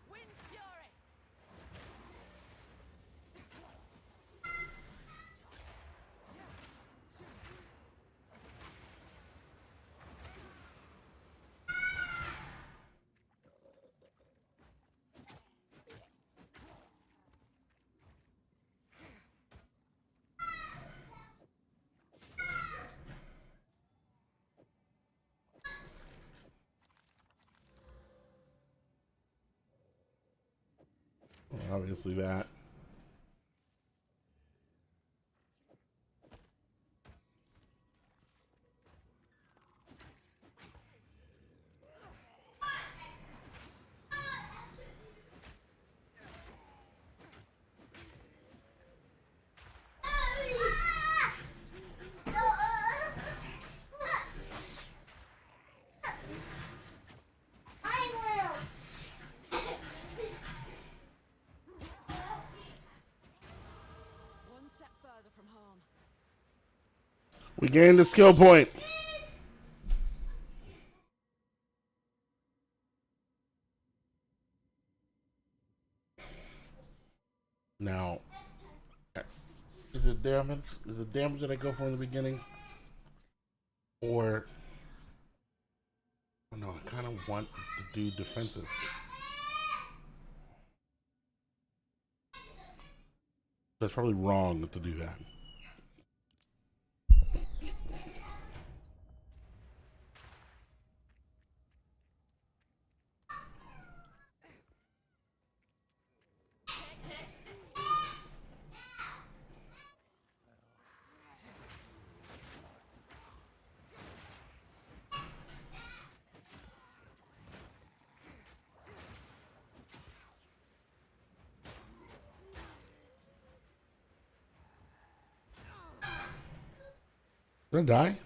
Wind's fury. Well, obviously that. One step further from home. We gained a skill point. Now, is it damage? Is it damage that I go for in the beginning? Or, oh no, I kind of want to do defensive. That's probably wrong to do that. Did I die?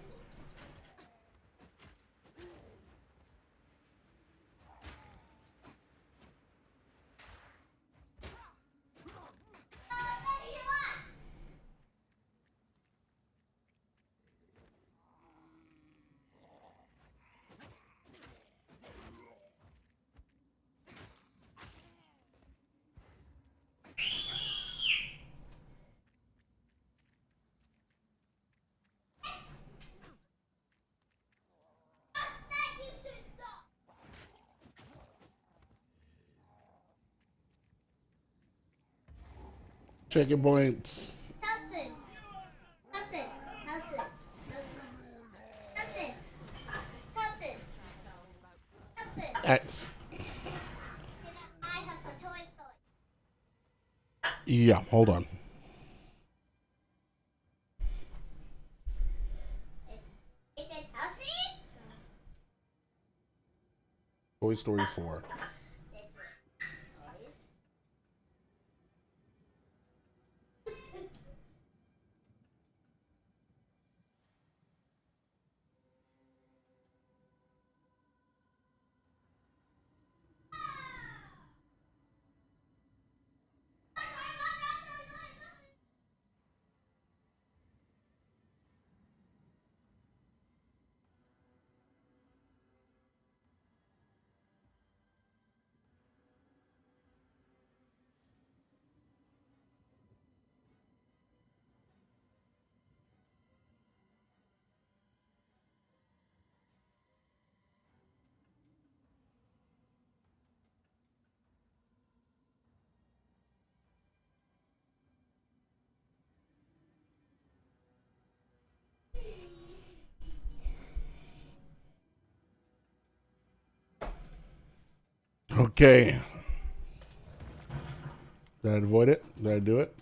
Checking points. X. Yeah, hold on. Toy Story 4. Okay. Did I avoid it? Did I do it?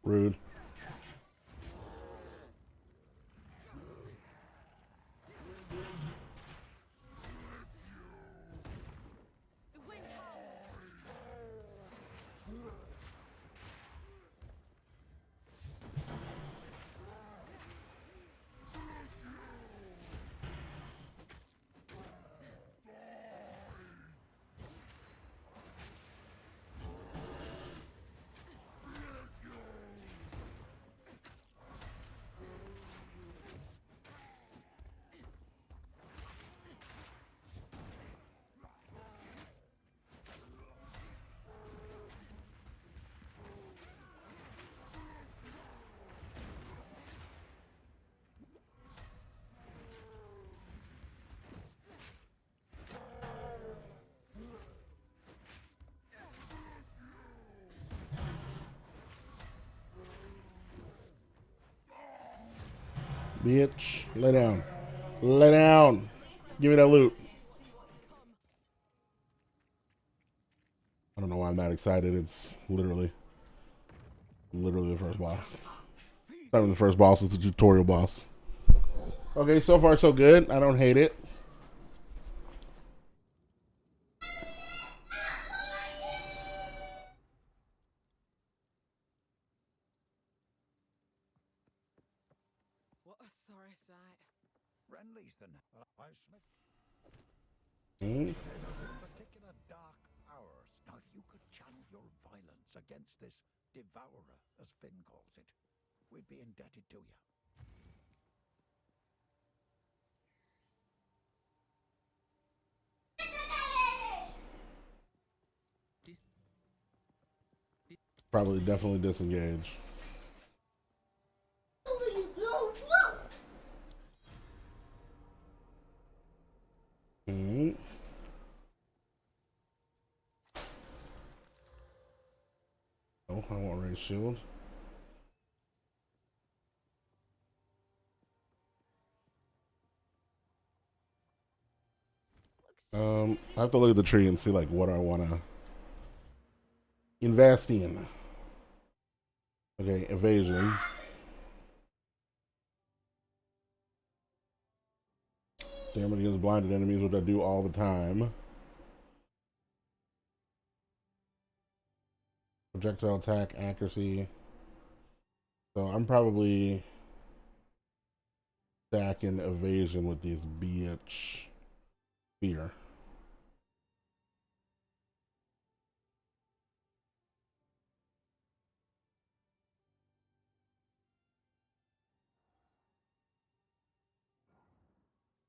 Rude. Bitch, lay down. Lay down. Give me that loot. I don't know why I'm that excited. It's literally the first boss. Not even the first boss, it's the tutorial boss. Okay, so far so good. I don't hate it. What a sorry sight. Renly's the Mm. particular dark powers. Now, if you could channel your violence against this devourer, as Finn calls it, we'd be indebted to you. Probably definitely disengage. Mm. Oh, I want raise shield. I have to look at the tree and see like what I want to invest in. Okay, evasion. Damage against blinded enemies, which I do all the time. projectile attack, accuracy. So I'm probably stacking evasion with these bitch fear.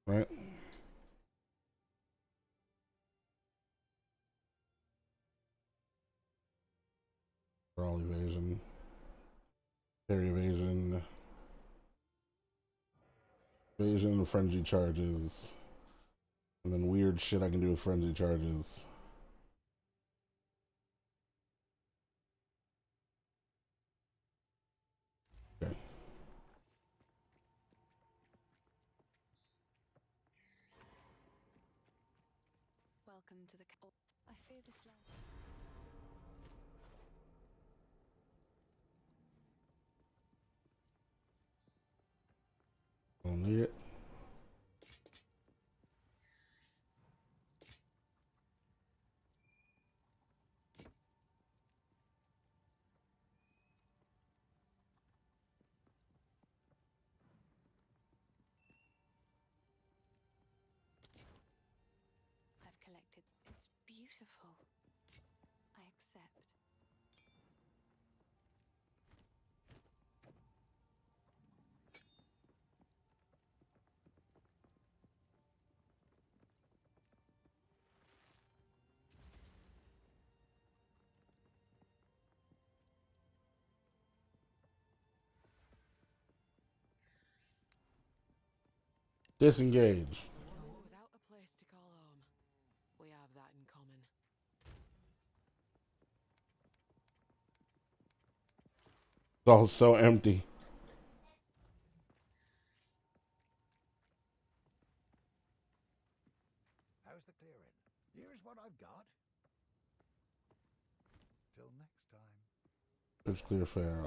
Right? For all evasion. Parry evasion. Evasion and frenzy charges. And then weird shit I can do with frenzy charges. Okay. Welcome to the. I fear this land. Don't need it. I've collected. It's beautiful. I accept. Disengage. Without a place to call home. We have that in common. It's all so empty. How's the clearing? Here's what I've got. Till next time. It's clear fair.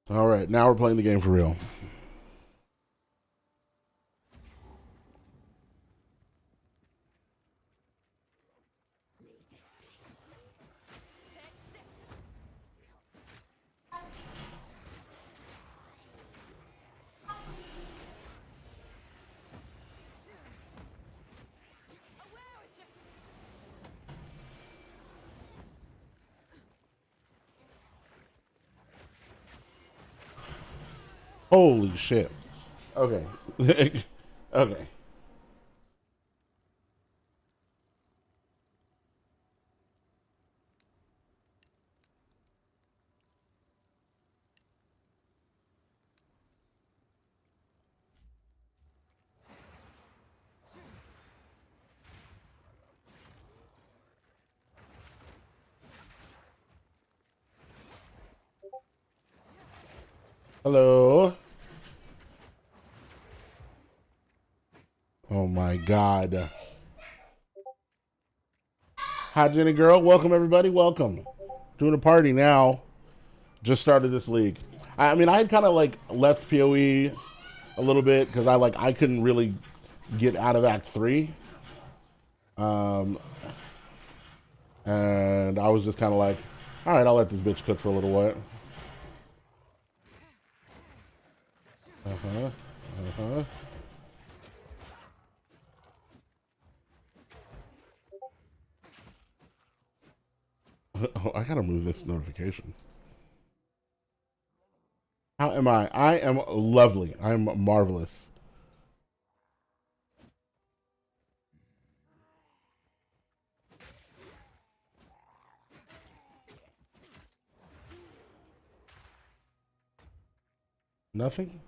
All right, now we're playing the game for real. Holy shit. Okay. Okay. Hello. Oh my god. Hi, Jenny girl. Welcome, everybody. Welcome. Doing a party now. Just started this league. I mean, I had kind of like left POE a little bit because I couldn't really get out of Act 3. And I was just kind of like, all right, I'll let this bitch cook for a little while. Oh, I gotta move this notification. How am I? I am lovely. I am marvelous. Nothing?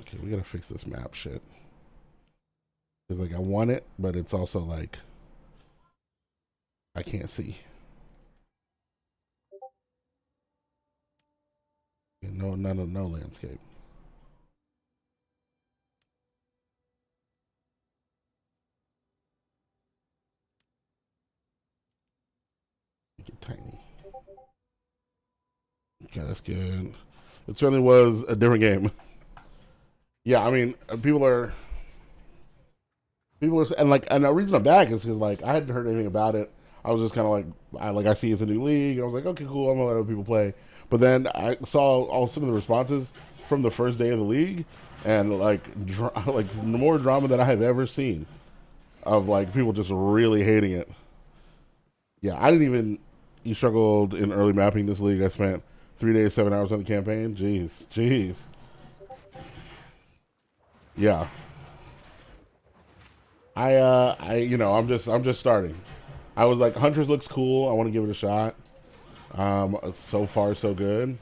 Okay, we gotta fix this map shit. It's like I want it, but it's also like I can't see. No, no landscape. Make it tiny. Okay, that's good. It certainly was a different game. Yeah, I mean, people are, and the reason I'm back is because like I hadn't heard anything about it. I was just kind of I see it's a new league, and I was like, okay, cool, I'm gonna let other people play. But then I saw all some of the responses from the first day of the league, and like like more drama than I have ever seen of like people just really hating it. Yeah, I didn't even. You struggled in early mapping this league. I spent 3 days, 7 hours on the campaign. Jeez. Yeah. I'm just starting. I was like, Huntress looks cool. I want to give it a shot. So far so good.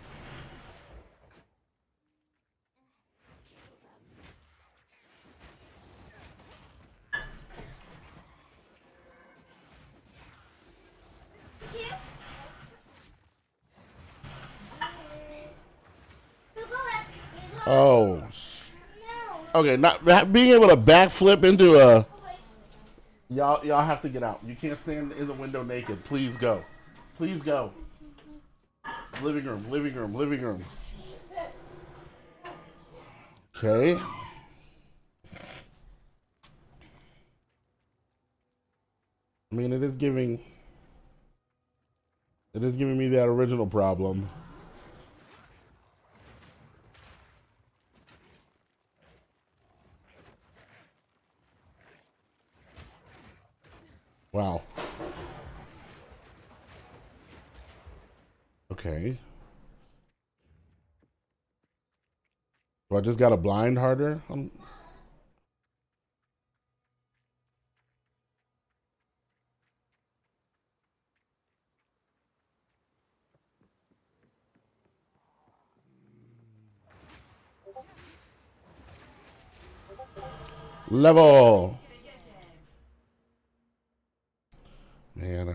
Oh. Okay, not being able to backflip into a. Y'all have to get out. You can't stand in the window naked. Please go. Please go. Living room. Okay. I mean, it is giving me that original problem. Wow. Okay. So I just got a blind harder? Level. Man,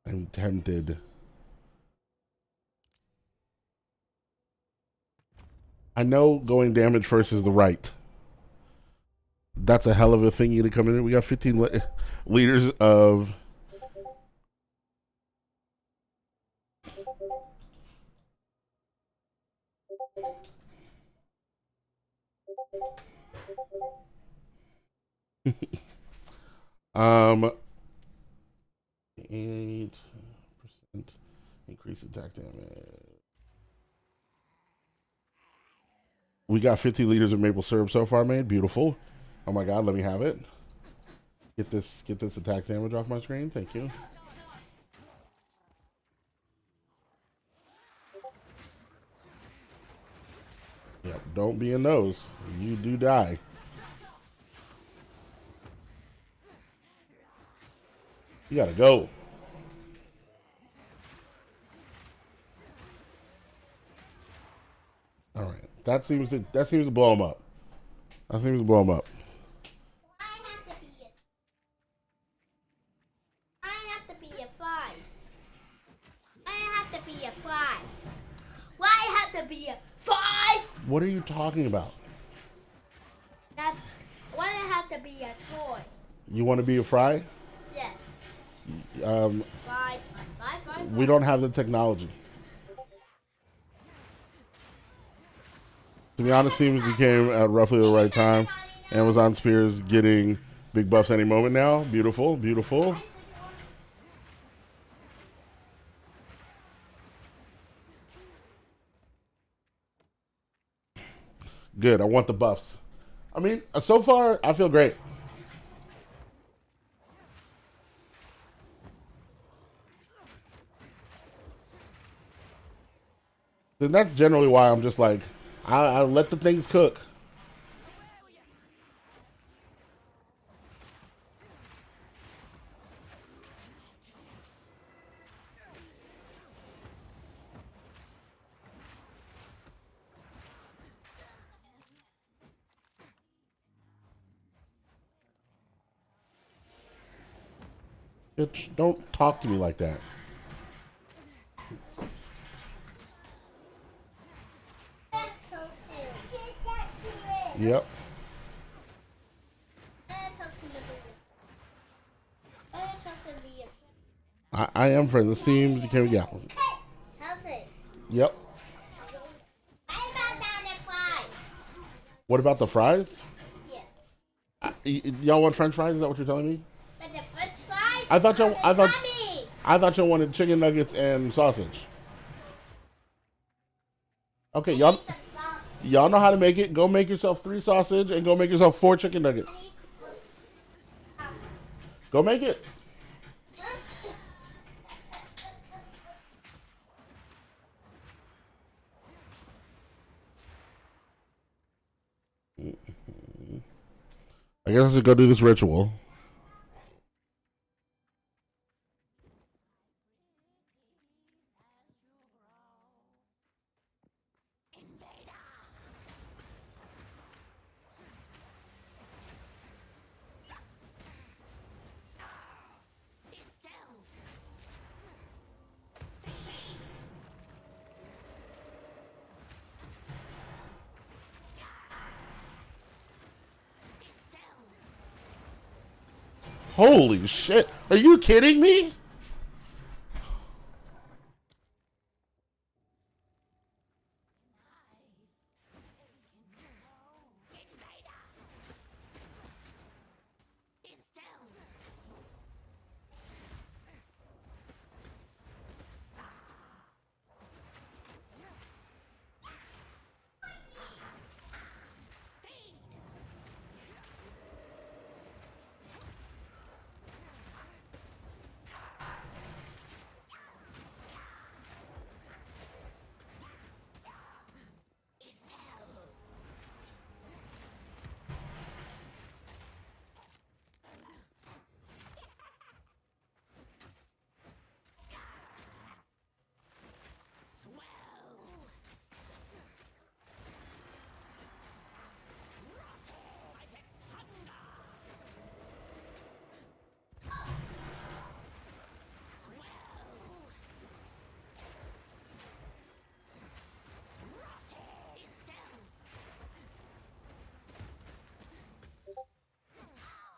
I'm tempted. I know going damage first is the right. That's a hell of a thingy to come in. We got 15 liters of. um, 8% increase attack damage. We got 50 liters of maple syrup so far made. Beautiful. Oh my god, let me have it. Get this attack damage off my screen. Thank you. Yep, don't be in those. You do die. You gotta go. All right, that seems to blow him up. That seems to blow him up. I have to be a flies. I have to be a flies. Why have to be a flies? What are you talking about? Why I have to be a toy? You want to be a fry? Yes. Flies. We don't have the technology. To be honest, seems you came at roughly the right time. Amazon Spears getting big buffs any moment now. Beautiful. Good. I want the buffs. I mean, so far, I feel great. Then that's generally why I'm just like, I let the things cook. Bitch, don't talk to me like that. Yep. I am friends. It seems you can. Yeah. Yep. What about the fries? Yes. Y'all want French fries? Is that what you're telling me? But the French fries. I thought y'all. are the tummy. I thought y'all wanted chicken nuggets and sausage. Okay, y'all. Some sauce. Y'all know how to make it. Go make yourself 3 sausage and go make yourself 4 chicken nuggets. Go make it. I guess I should go do this ritual. Holy shit. Are you kidding me?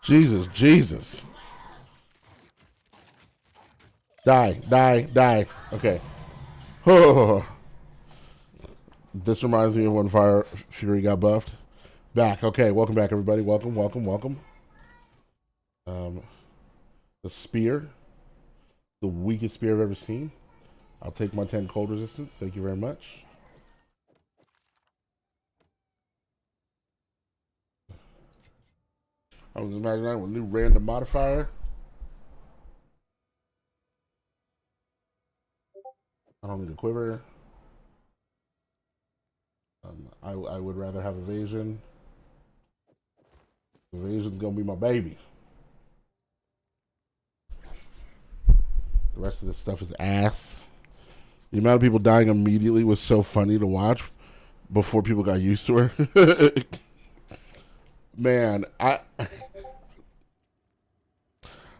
Jesus, Jesus. Die, die, die. Okay. This reminds me of when Fire Fury got buffed. Back. Okay, welcome back, everybody. Welcome, welcome, welcome. The spear. The weakest spear I've ever seen. I'll take my 10 cold resistance. Thank you very much. I was imagining that with a new random modifier. I don't need a quiver. I would rather have evasion. Evasion's gonna be my baby. The rest of this stuff is ass. The amount of people dying immediately was so funny to watch before people got used to her. Man,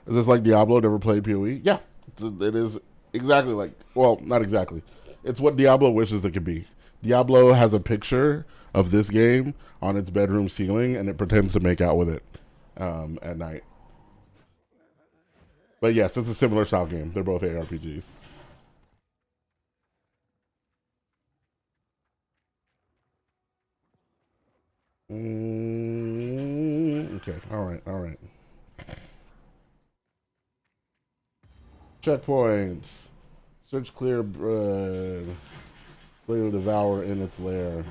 is this like Diablo? Never played POE? Yeah, it is exactly like. Well, not exactly. It's what Diablo wishes it could be. Diablo has a picture of this game on its bedroom ceiling, and it pretends to make out with it at night. But yes, it's a similar style game. They're both ARPGs. Okay, all right, all right. Checkpoints. Search clear bread. Slay the devourer in its lair.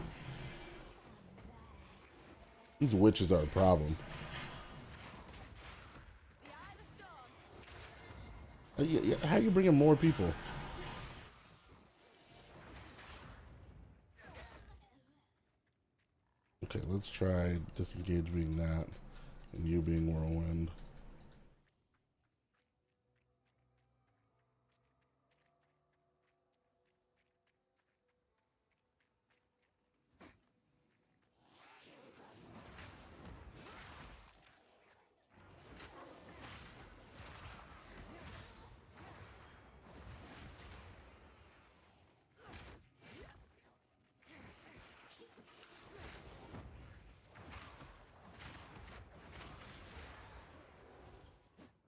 These witches are a problem. How are you bringing more people? Okay, let's try disengage being that and you being whirlwind.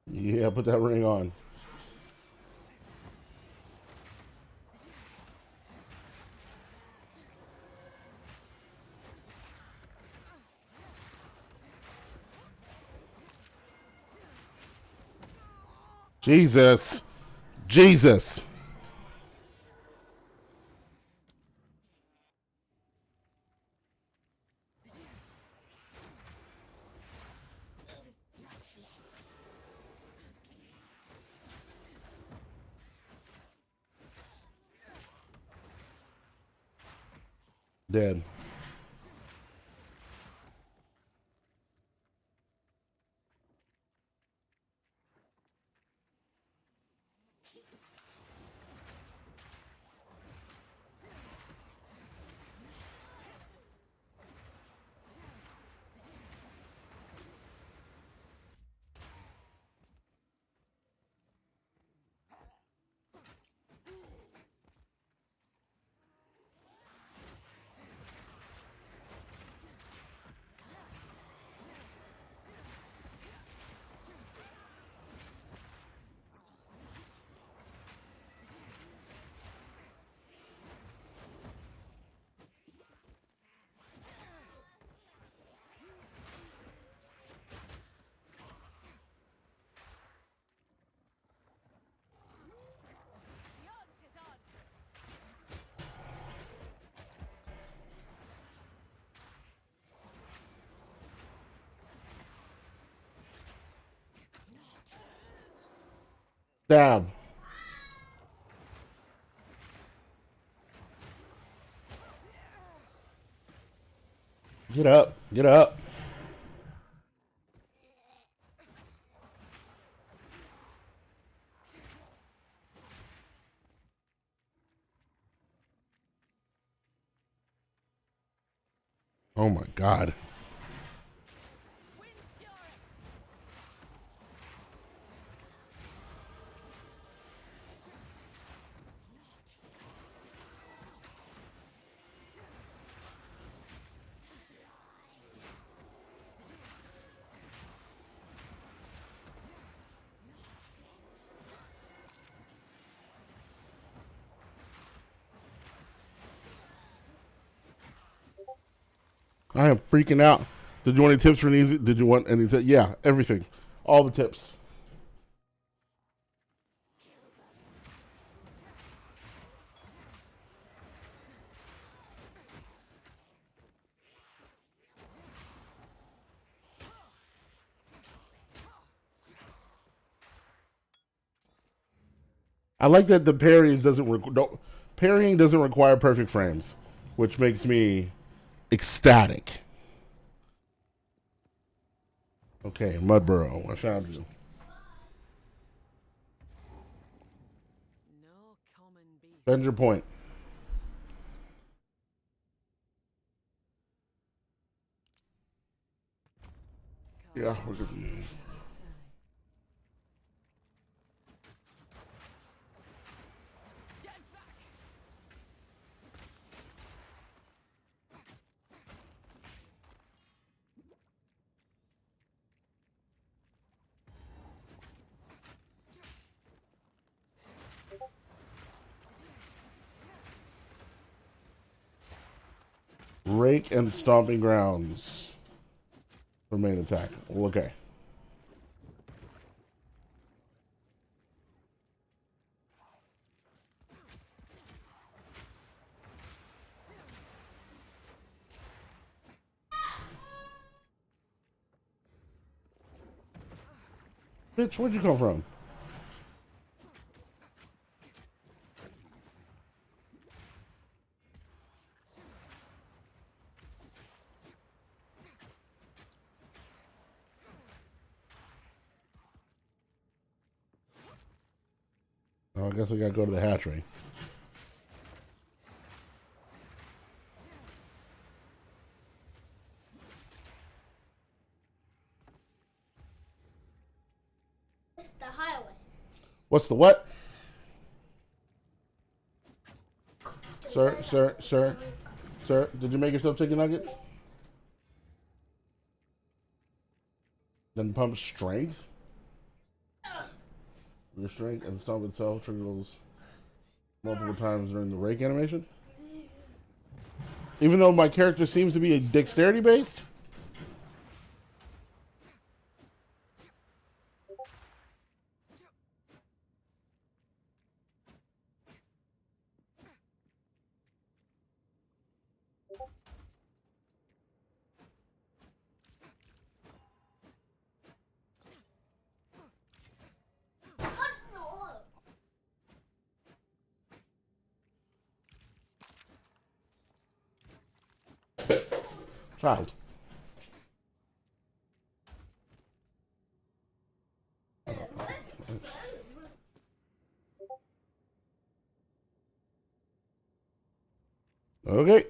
Yeah, put that ring on. Jesus. Jesus. Dead. Stab. Get up. Get up. Oh my God. I am freaking out. Did you want any tips for these? Did you want anything? Yeah, everything. All the tips. I like that the parrying doesn't require perfect frames, which makes me ecstatic. Okay, Mudburrow, I found you. No common beast. Bend your point. Yeah, we're good. Rake and Stomping Grounds for main attack. Okay. Bitch, where'd you come from? Oh, I guess we gotta go to the hatchery. It's the highway. What's the what? Sir, did you make yourself chicken nuggets? Then pump strength? Your strength and stomp itself triggers multiple times during the rake animation? Even though my character seems to be a dexterity based? Child. Okay.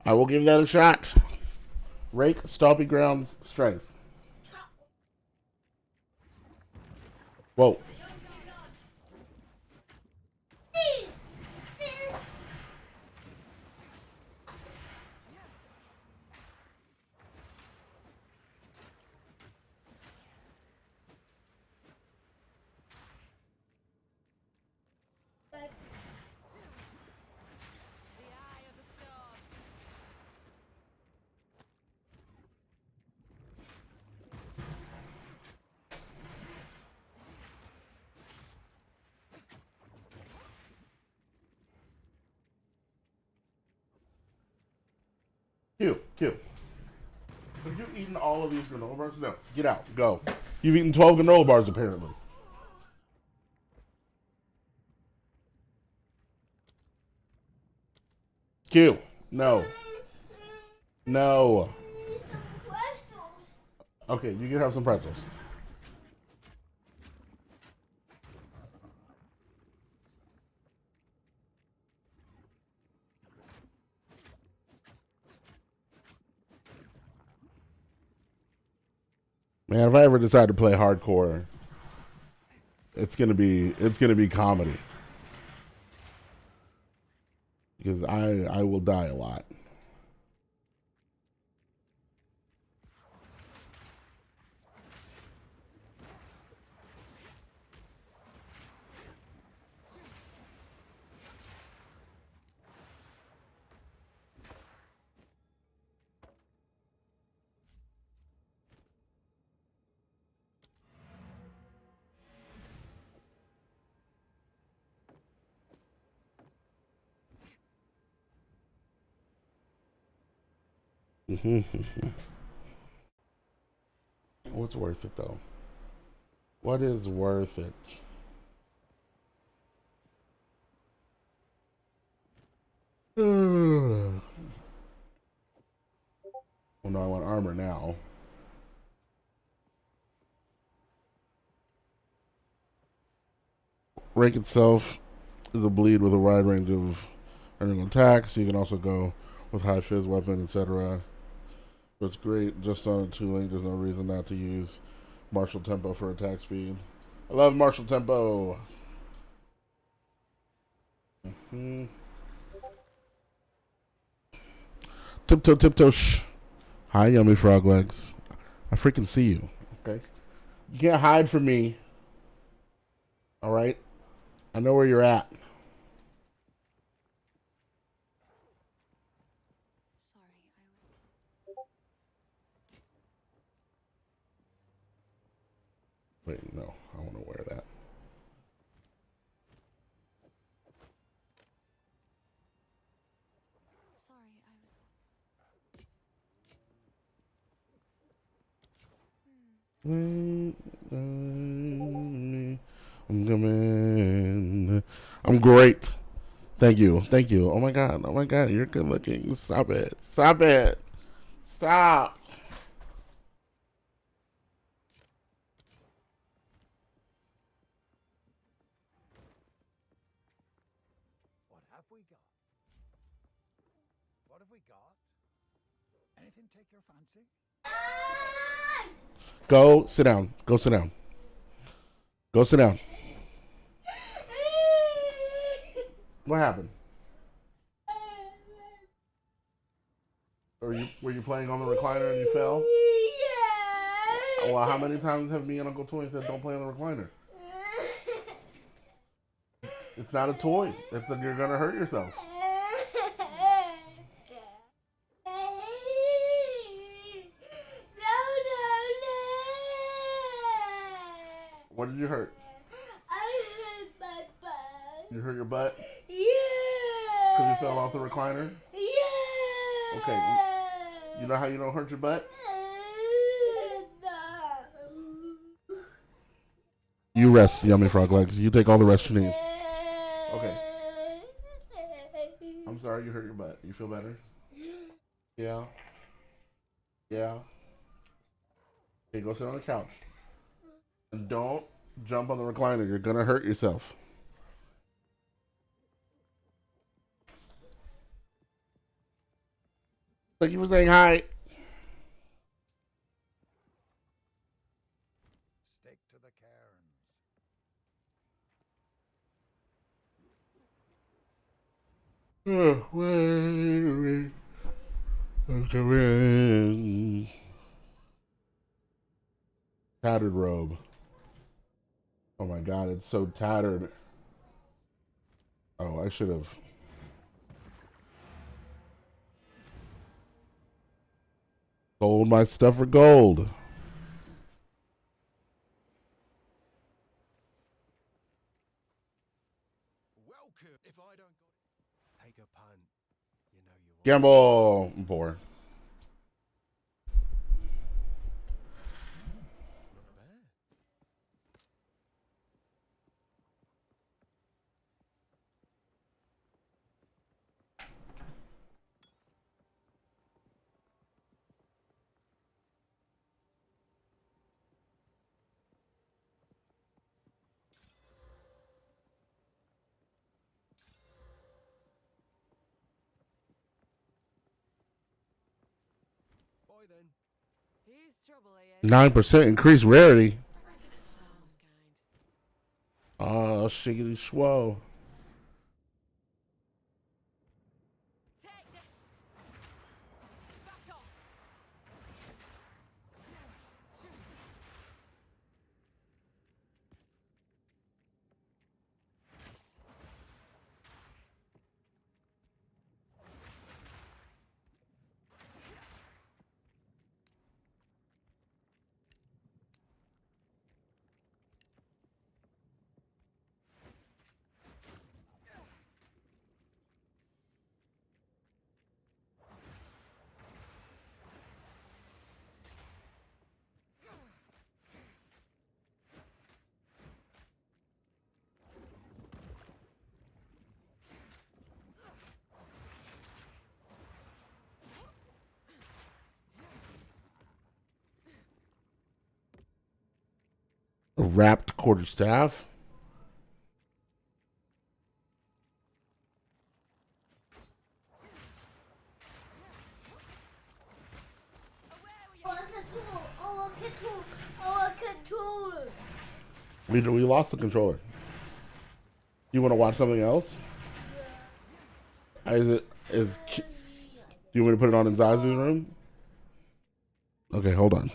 I will give that a shot. Rake, Stomping Grounds, Strength. Whoa. The eye of the storm. Q. Have you eaten all of these granola bars? No. Get out. Go. You've eaten 12 granola bars, apparently. Q. No. No. Okay, you can have some pretzels. Man, if I ever decide to play hardcore, it's gonna be comedy. Because I will die a lot. What's worth it though? What is worth it? Well, no, I want armor now. Rank itself is a bleed with a wide range of attacks. You can also go with high fizz weapon, etc. But it's great just on a 2-link. There's no reason not to use martial tempo for attack speed. I love martial tempo. Tiptoe, shh. Hi, yummy frog legs. I freaking see you. Okay, you can't hide from me. All right, I know where you're at. Wait, no, I want to wear that. I'm coming. I'm great. Thank you. Oh my god. You're good looking. Stop it. Stop. What have we got? What have we got? Anything take your fancy? Go sit down. What happened? Were you playing on the recliner and you fell? Yeah. Well, how many times have me and Uncle Toy said don't play on the recliner? It's not a toy. It's like you're gonna hurt yourself. What did you hurt? I hurt my butt. You hurt your butt? Yeah. Because you fell off the recliner? Yeah. Okay. You know how you don't hurt your butt? No. You rest, yummy frog legs. You take all the rest you need. Okay. I'm sorry you hurt your butt. You feel better? Yeah. Yeah. Okay, go sit on the couch. And don't jump on the recliner. You're gonna hurt yourself. Thank you for saying hi. Stick to the cairns. Tattered robe. Oh my god, it's so tattered. Oh, I should have. Sold my stuff for gold. Welcome. If I don't take a punt, you know you want. Gamble. I'm poor. Not bad. Bye then. Here's trouble, eh? 9% increased rarity. Kind. Oh, shiggity schwo. Take this. Back off. A wrapped quarterstaff. Controller. We lost the controller. You want to watch something else? Is it is? Do you want me to put it on in Zazu's room? Okay, hold on.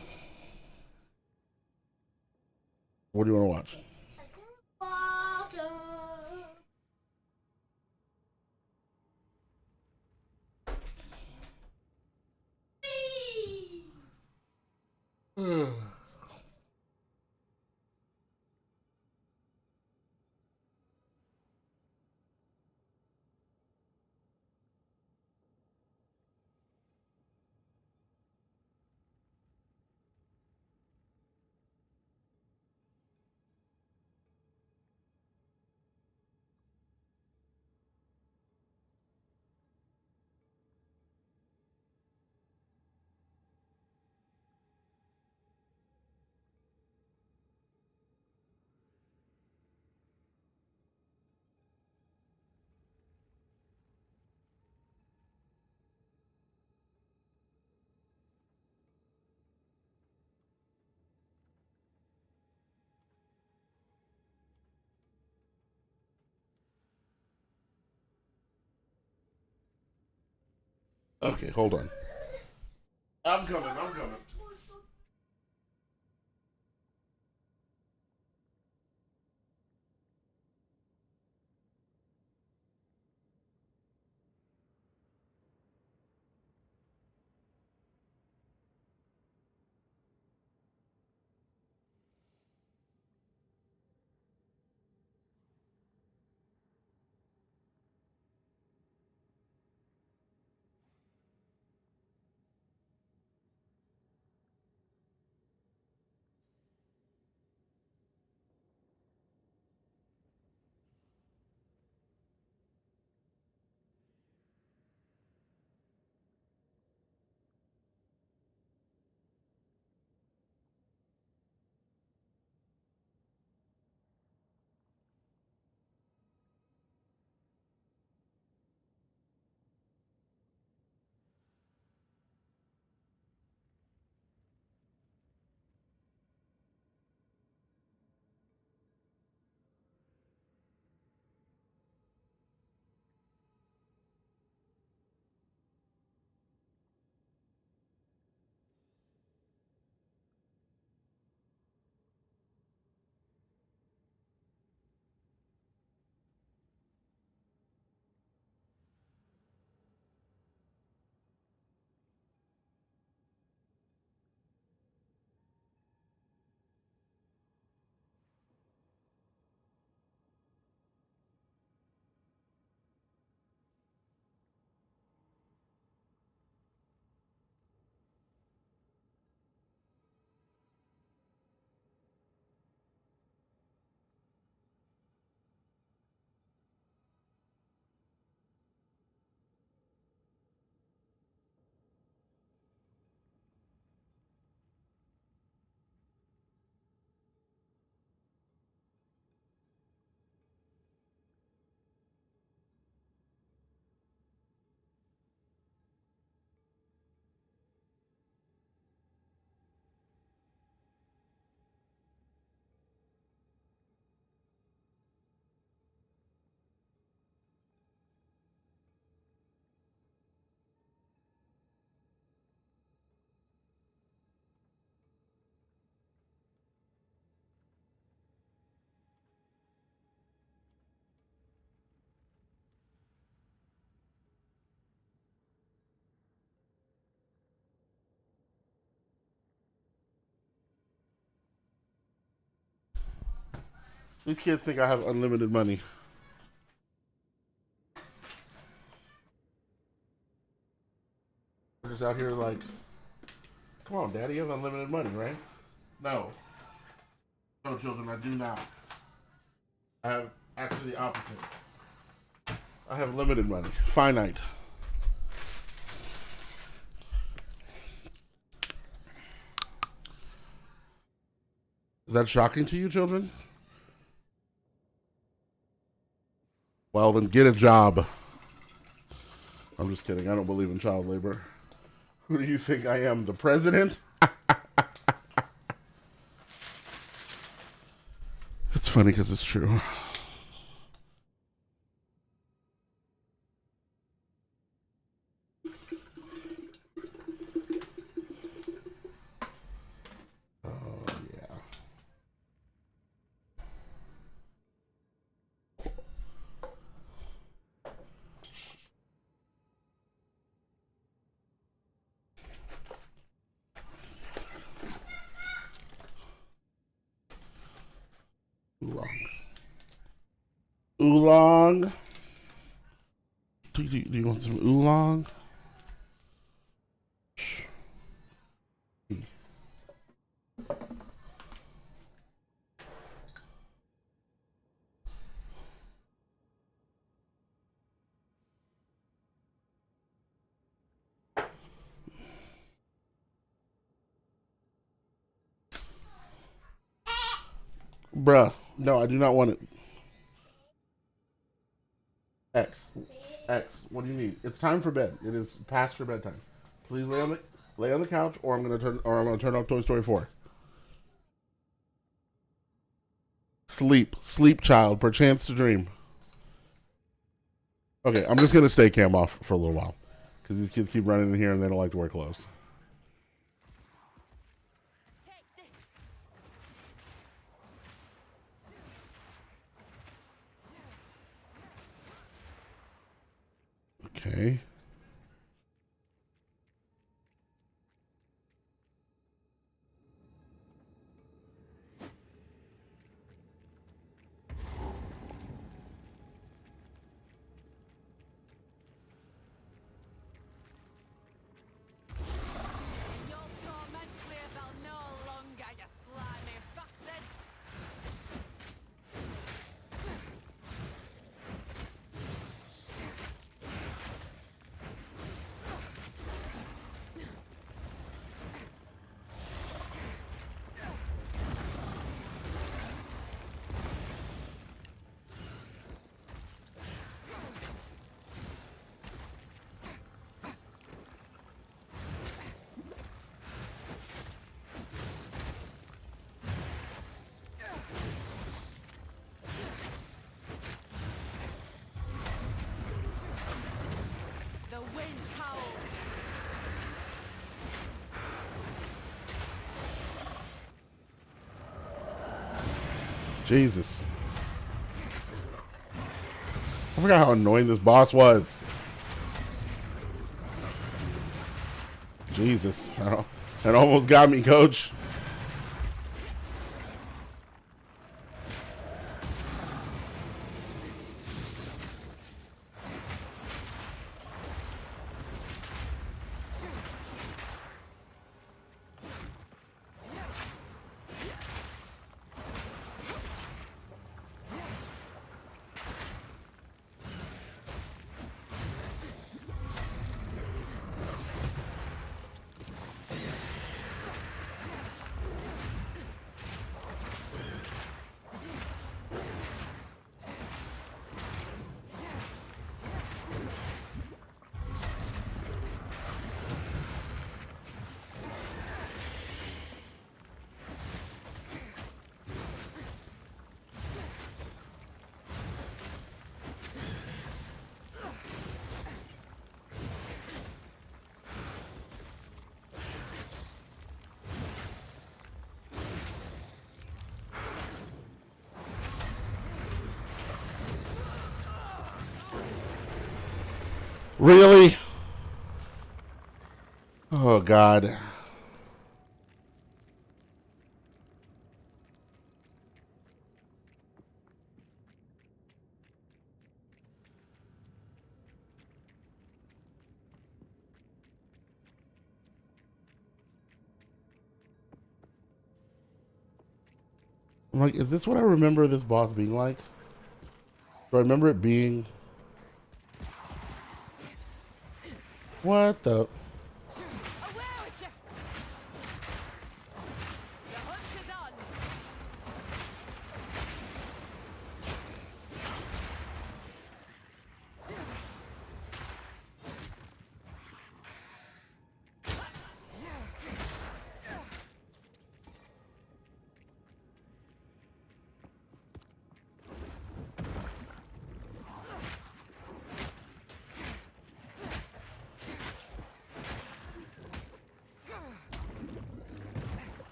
What do you want to watch? Okay, hold on. I'm coming. I'm coming. These kids think I have unlimited money. We're just out here like, come on, Daddy, you have unlimited money, right? No. No, children, I do not. I have actually the opposite. I have limited money. Finite. Is that shocking to you, children? Well, then get a job. I'm just kidding. I don't believe in child labor. Who do you think I am? The president? It's funny because it's true. Oh, yeah. Oolong. Oolong. Do you want some oolong? Bruh, no, I do not want it. X, what do you need? It's time for bed. It is past your bedtime. Please lay on the couch, or I'm gonna turn off Toy Story 4. Sleep, child, perchance to dream. Okay, I'm just gonna stay cam off for a little while because these kids keep running in here and they don't like to wear clothes. Okay. You'll torment Clearville no longer, you slimy bastard! The wind howls. Jesus. I forgot how annoying this boss was. Jesus. That almost got me, coach. Really? Oh, God. I'm like, is this what I remember this boss being like? Do I remember it being... What the...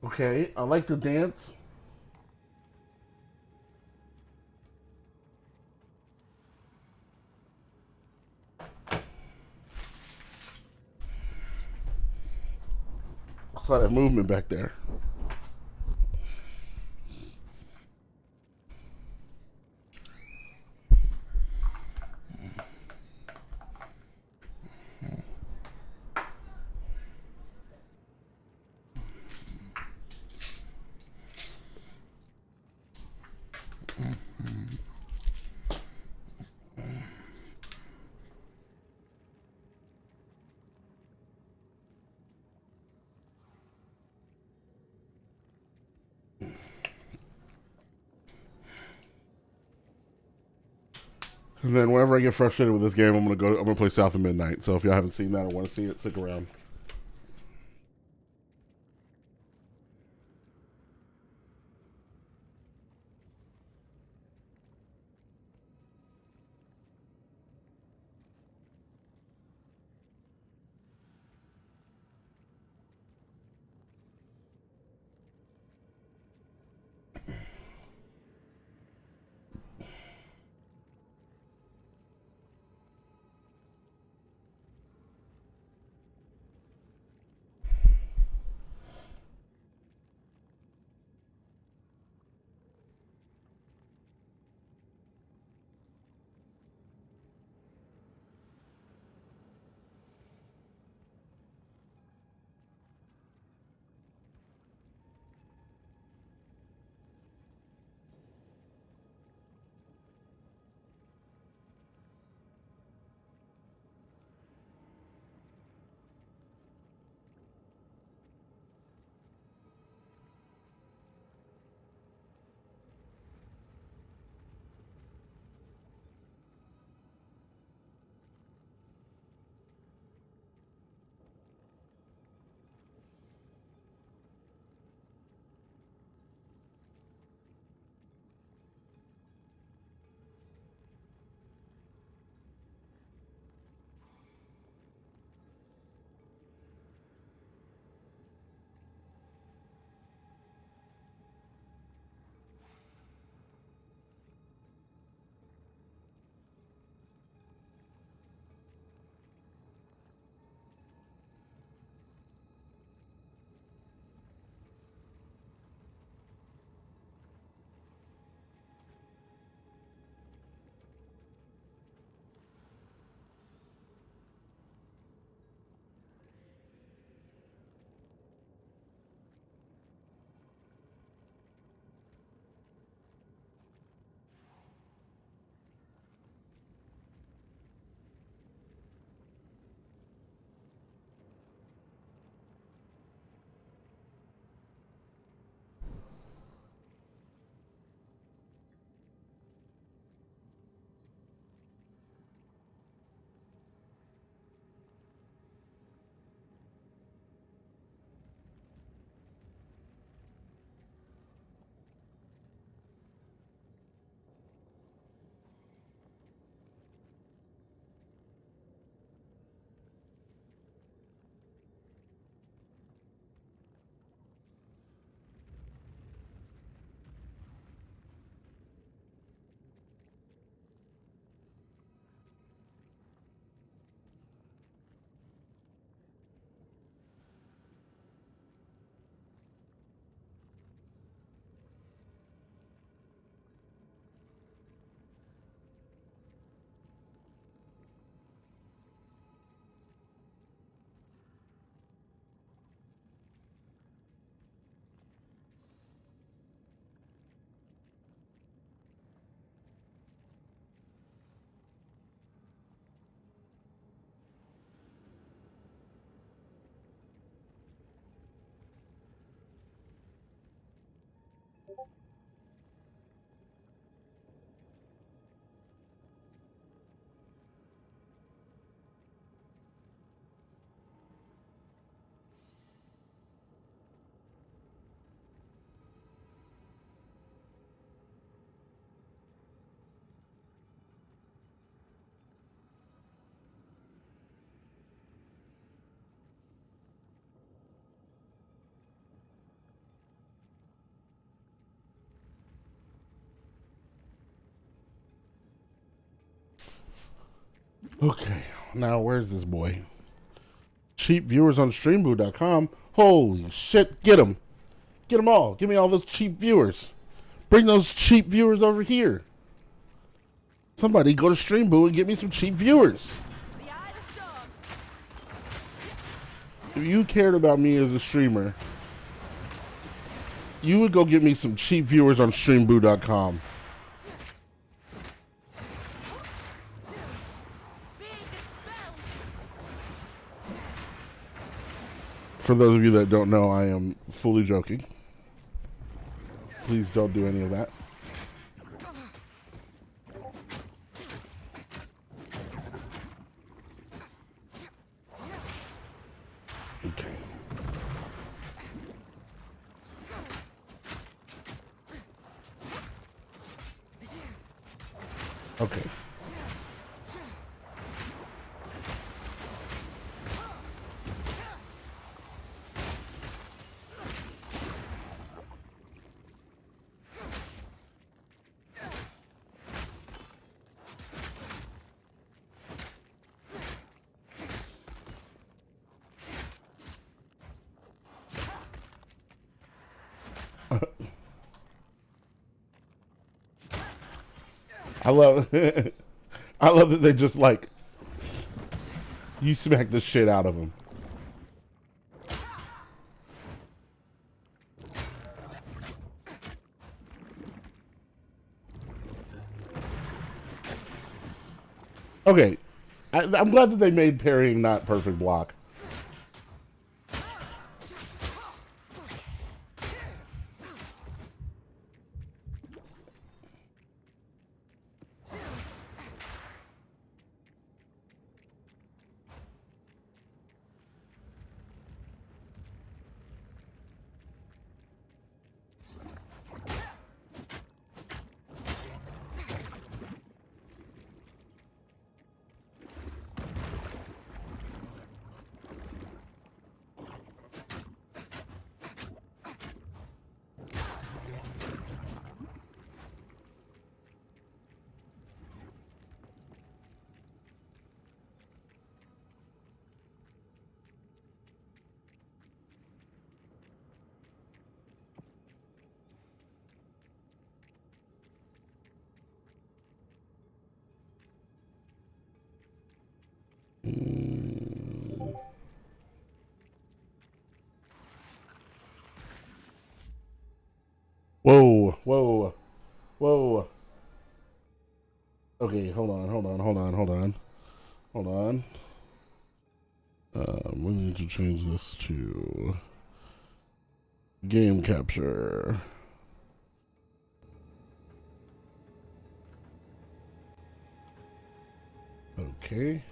Okay, I like to dance. I saw that movement back there. And then whenever I get frustrated with this game, I'm gonna play South of Midnight. So if y'all haven't seen that or want to see it, stick around. Okay, now where's this boy? Cheap viewers on streamboo.com. Holy shit, get them. Get them all. Give me all those cheap viewers. Bring those cheap viewers over here. Somebody go to Streamboo and get me some cheap viewers. If you cared about me as a streamer, you would go get me some cheap viewers on streamboo.com. For those of you that don't know, I am fully joking. Please don't do any of that. Okay. Okay. I love I love that they just like you smack the shit out of them. Okay. I'm glad that they made parrying not perfect block. Whoa, whoa, whoa. Okay, hold on. We need to change this to game capture. Okay.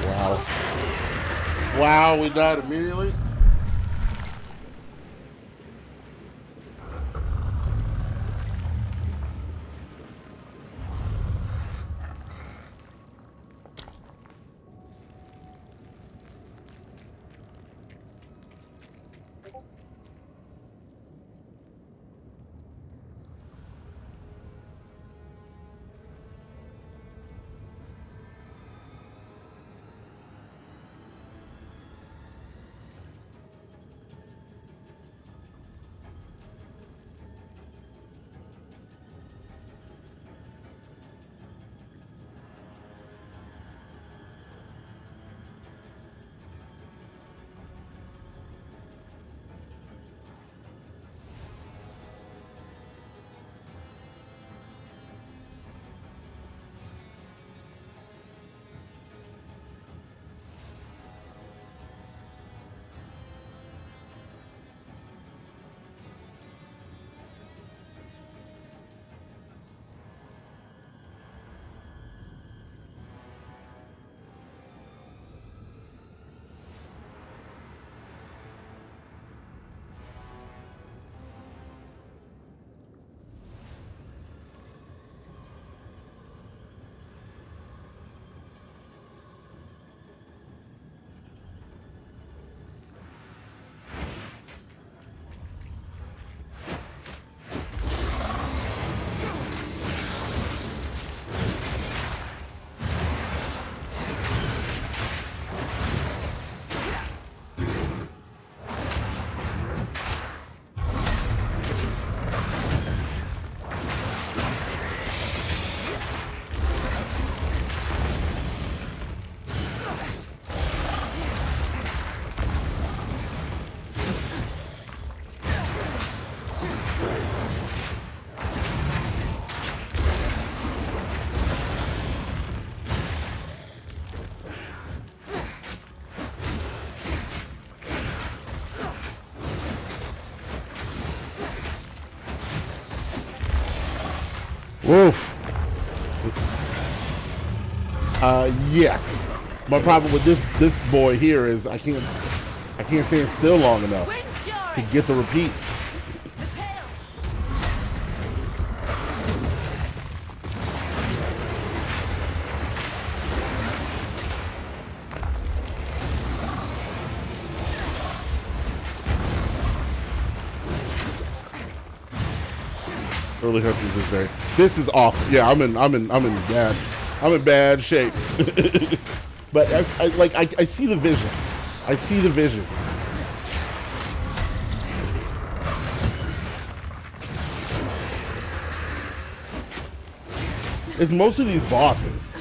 Wow. Wow, we died immediately? Oof. Yes. My problem with this boy here is I can't stand still long enough to get the repeats. Early hunters is very. This is awful. Yeah, I'm in bad shape. But I see the vision. I see the vision. It's most of these bosses.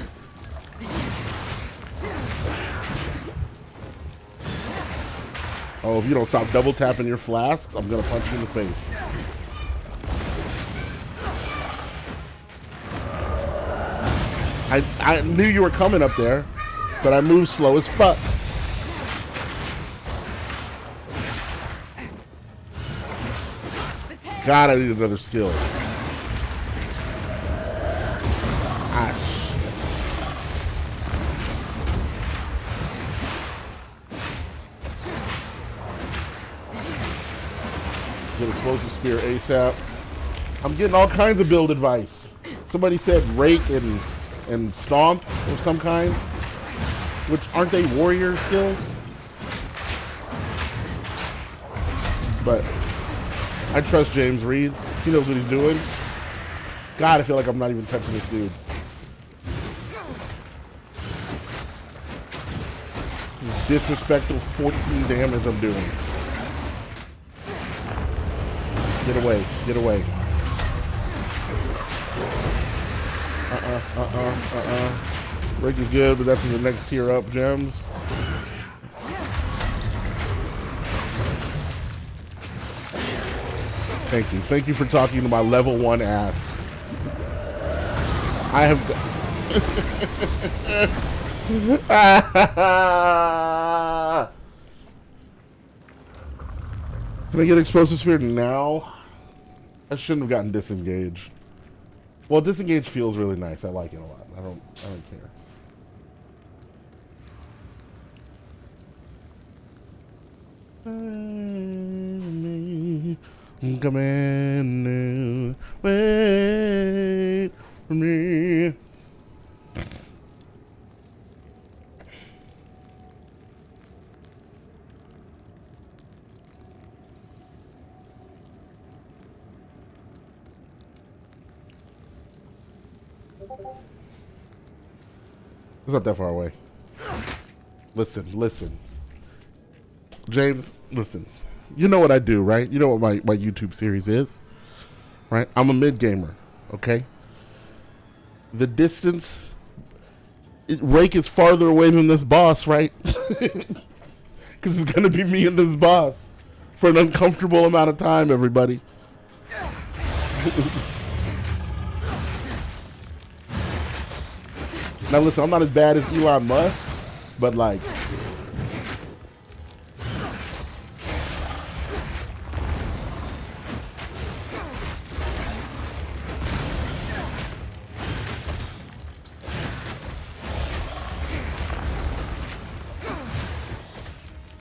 Oh, if you don't stop double tapping your flasks, I'm gonna punch you in the face. I knew you were coming up there, but I moved slow as fuck. God, I need another skill. Get explosive spear ASAP. I'm getting all kinds of build advice. Somebody said rake and stomp of some kind, which aren't they warrior skills? But I trust James Reed. He knows what he's doing. God, I feel like I'm not even touching this dude. This disrespectful 14 damage I'm doing. Get away, get away. Rick is good, but that's in the next tier up, gems. Thank you. Thank you for talking to my level 1 ass. I have... Can I get explosive spear now? I shouldn't have gotten disengaged. Well, disengage feels really nice. I like it a lot. I don't care. Come in, wait for me. It's not that far away. Listen. James, listen. You know what I do, right? You know what my YouTube series is, right? I'm a mid gamer, okay? The distance, Rake is farther away than this boss, right? Because it's going to be me and this boss for an uncomfortable amount of time, everybody. Now listen, I'm not as bad as Elon Musk, but like...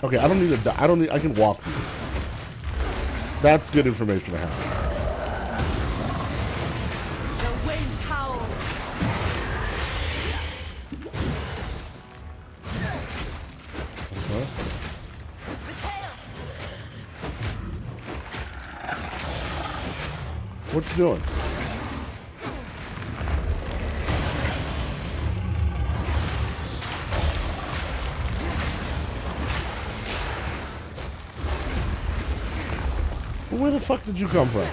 Okay, I don't need to die. I can walk through. That's good information to have. The wind howls. What you doing? Where the fuck did you come from?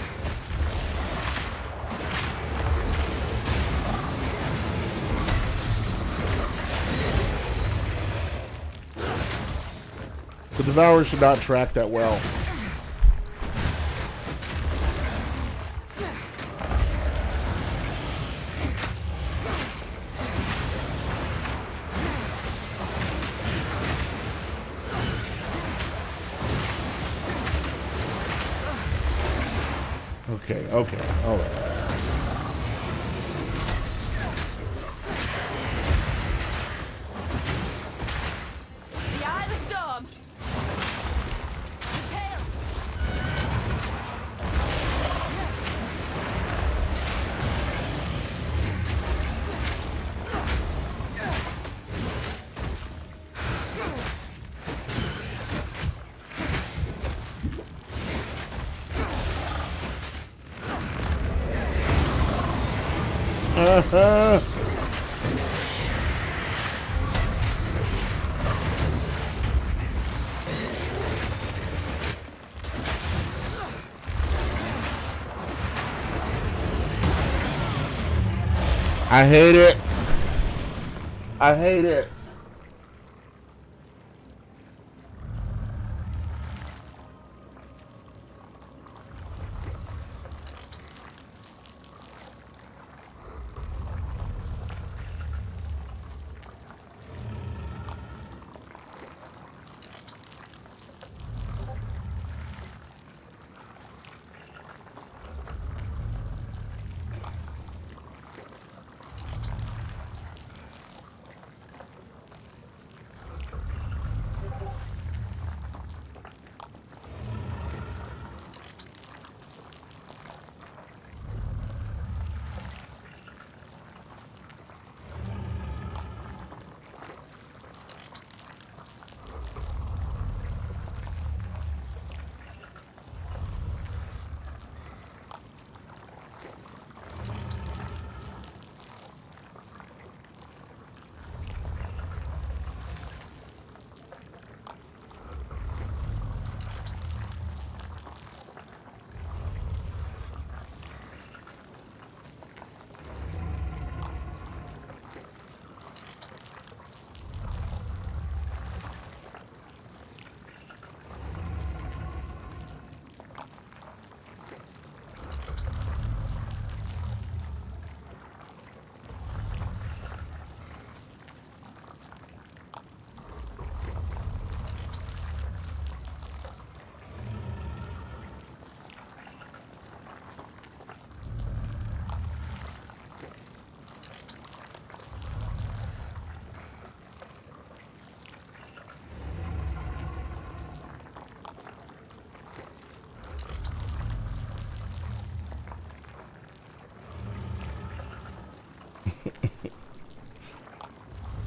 The Devourer should not track that well. Okay, all right. I hate it. I hate it.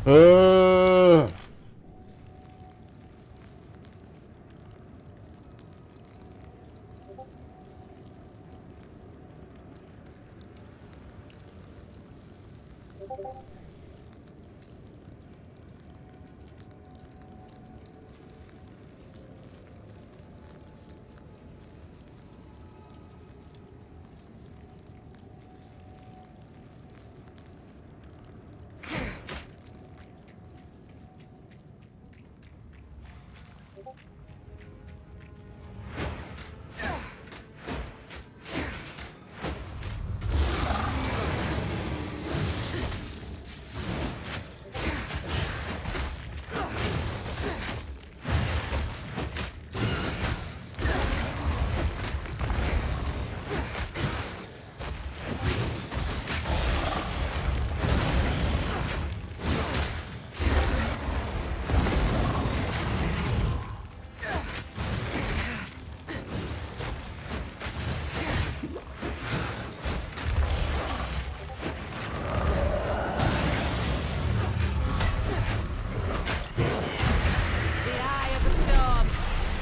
Uh.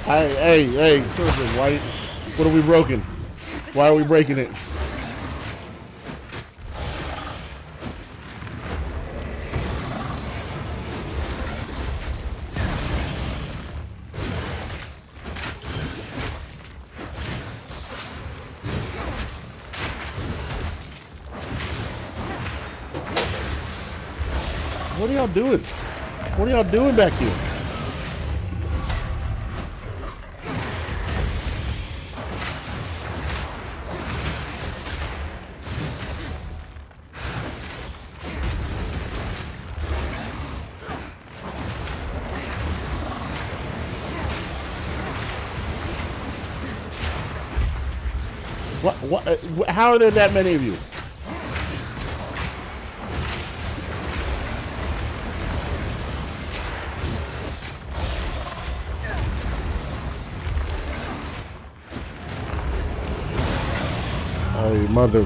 Hey, children, why? What are we broken? Why are we breaking it? What are y'all doing? What are y'all doing back here? What? How are there that many of you? Mother.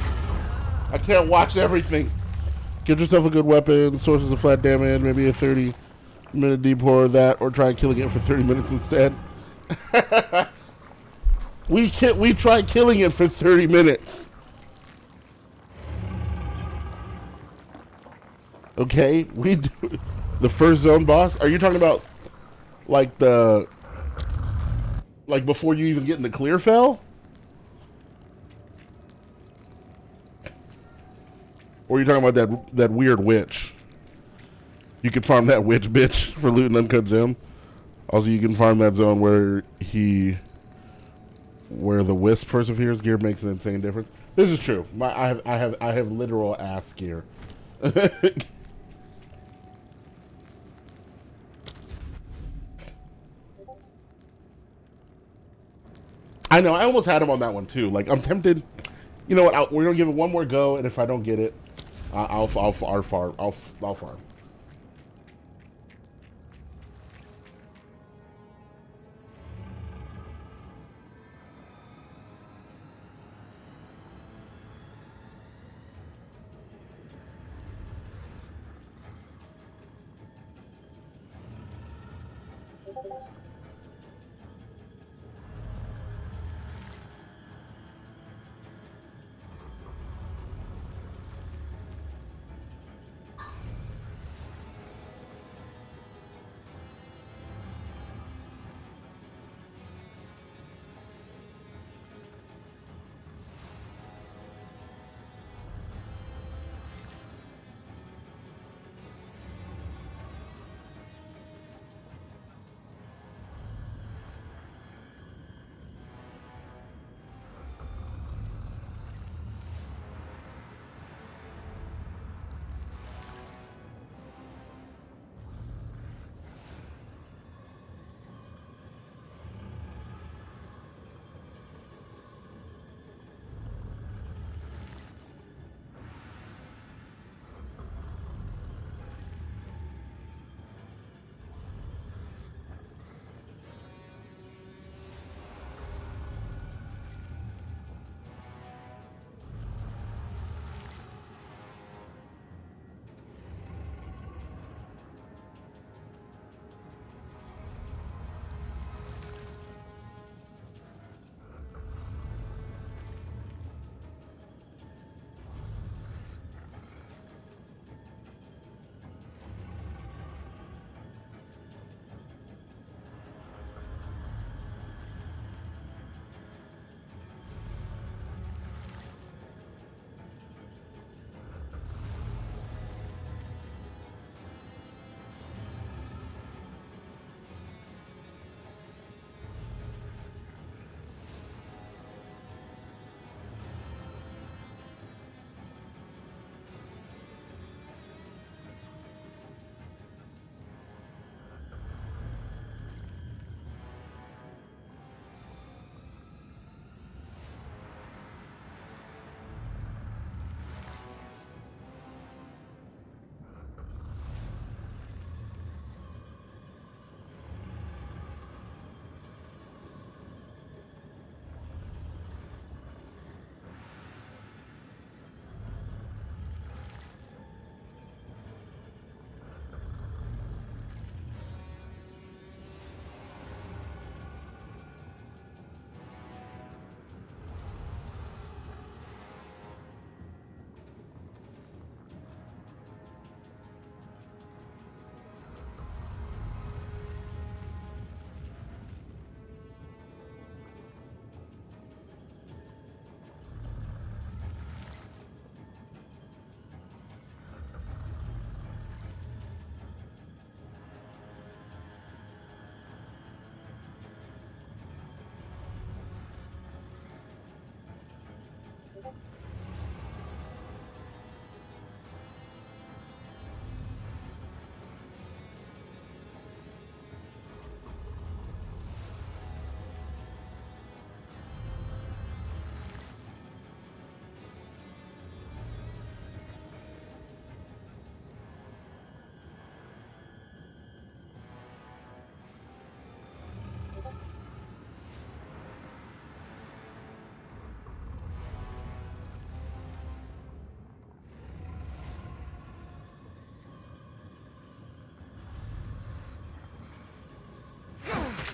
I can't watch everything. Get yourself a good weapon, sources of flat damage, maybe a 30-minute deep horror of that, or try killing it for 30 minutes instead. We tried killing it for 30 minutes. Okay, we do the first zone boss. Are you talking about like before you even get into Clearfell? Or are you talking about that weird witch? You can farm that witch bitch for looting uncut gem. Also, you can farm that zone where the wisp first appears. Gear makes an insane difference. This is true. I have literal ass gear. I know. I almost had him on that one too. Like I'm tempted. You know what? We're gonna give it one more go, and if I don't get it, I'll farm. I'll farm.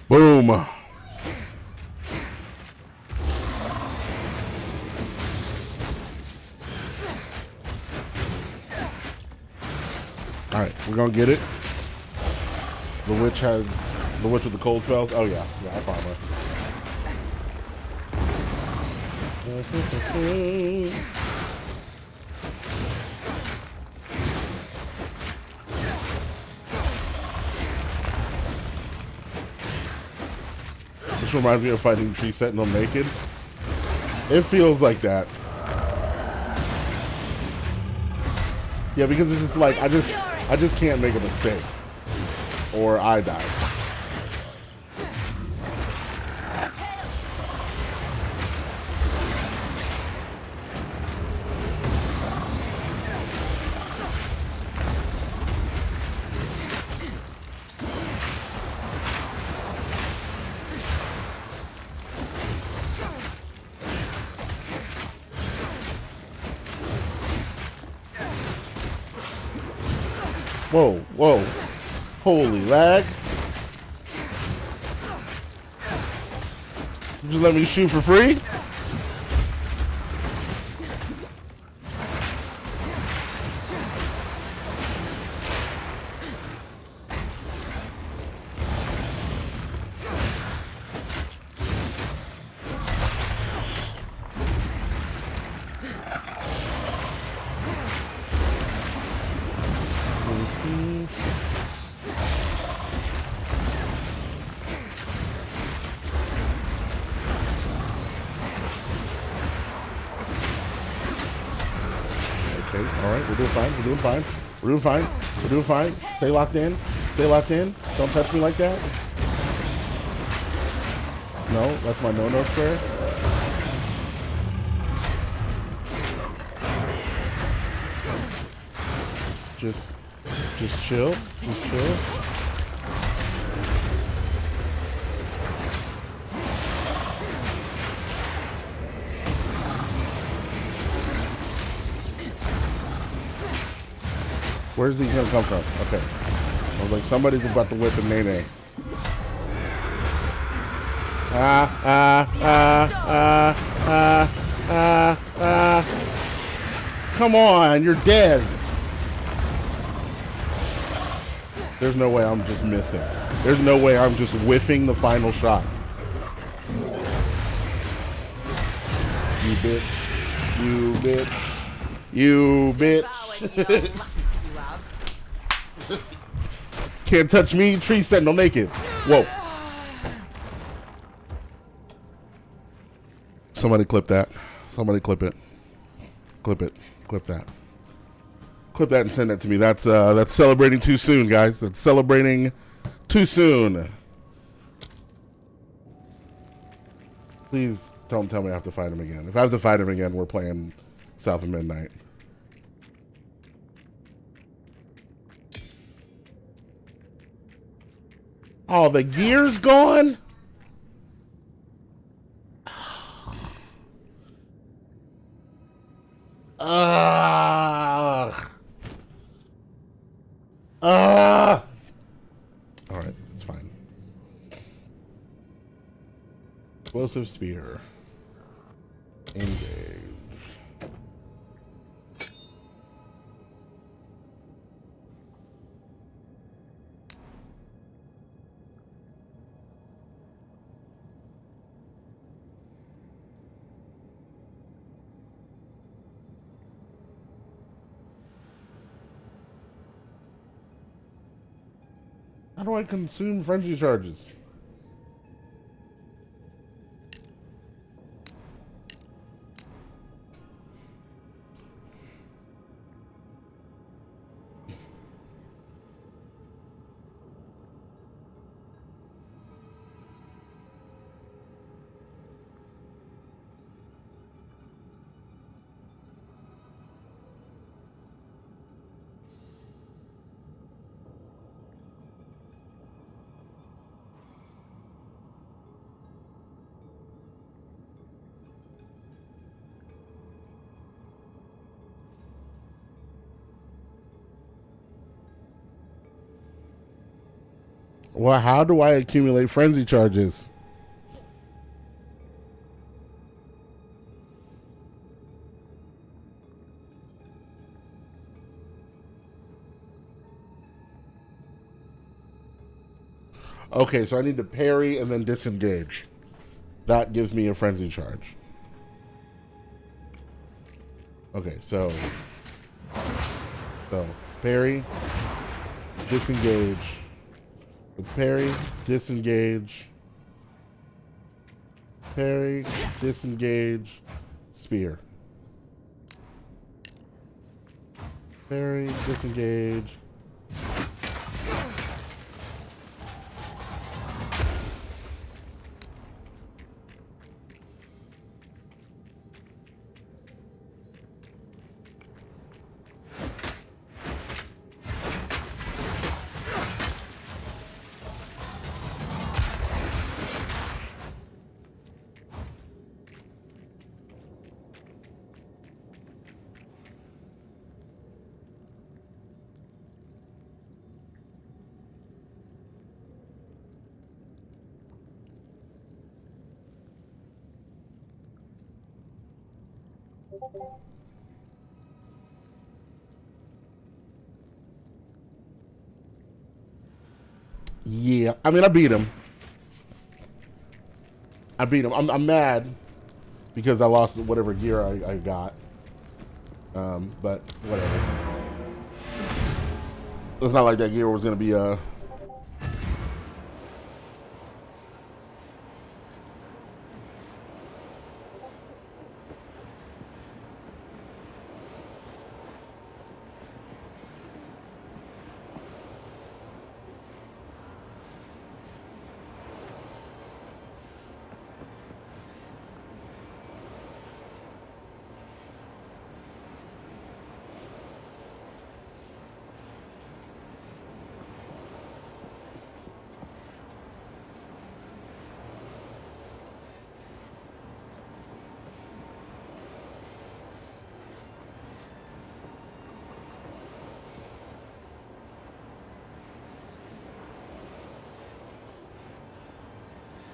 Boom. All right, we're gonna get it. The witch with the cold spells. Oh yeah, I found her. This reminds me of fighting Tree Sentinel naked. It feels like that. Yeah, because it's just like I just can't make a mistake, or I die. Whoa, whoa. Holy lag. You just let me shoot for free? Okay, alright, we're doing fine, we're doing fine. We're doing fine, we're doing fine. Stay locked in, stay locked in. Don't touch me like that. No, that's my no-no square. Just chill, just chill. Where's he gonna come from? Okay. I was like, somebody's about to whip a nene. Come on, you're dead. There's no way I'm just missing. There's no way I'm just whiffing the final shot. You bitch. You bitch. You bitch. Can't touch me, Tree Sentinel naked. Whoa. Somebody clip that. Somebody clip it. Clip it. Clip that. Clip that and send it to me. That's celebrating too soon, guys. That's celebrating too soon. Please don't tell me I have to fight him again. If I have to fight him again, we're playing South of Midnight. Oh, the gear's gone? All right, it's fine. Explosive spear. Engage. How do I consume frenzy charges? Well, how do I accumulate frenzy charges? Okay, so I need to parry and then disengage. That gives me a frenzy charge. Okay, so parry, disengage. Parry, disengage. Parry, disengage, spear. Parry, disengage. Yeah, I mean, I beat him. I'm mad because I lost whatever gear I got. But whatever. It's not like that gear was gonna be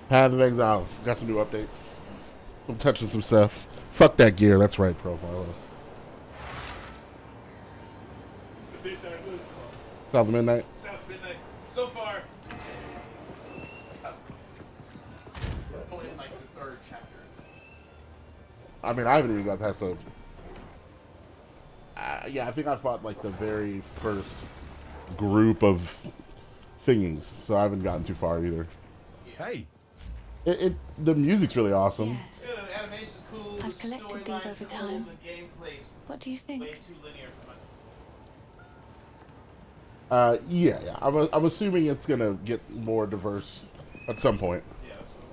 Path of Exile. Got some new updates. I'm touching some stuff. Fuck that gear. That's right, Profiler. South of Midnight. South Midnight. So far. We're only in like the third chapter. I mean, I haven't even got past the. Yeah, I think I fought like the very first group of thingings, so I haven't gotten too far either. Hey. The music's really awesome. Yes. Yeah, the animation's cool. I've collected these over time. The gameplay's What do you think? way too linear for my. Yeah. I'm assuming it's gonna get more diverse at some point. Yeah, that's what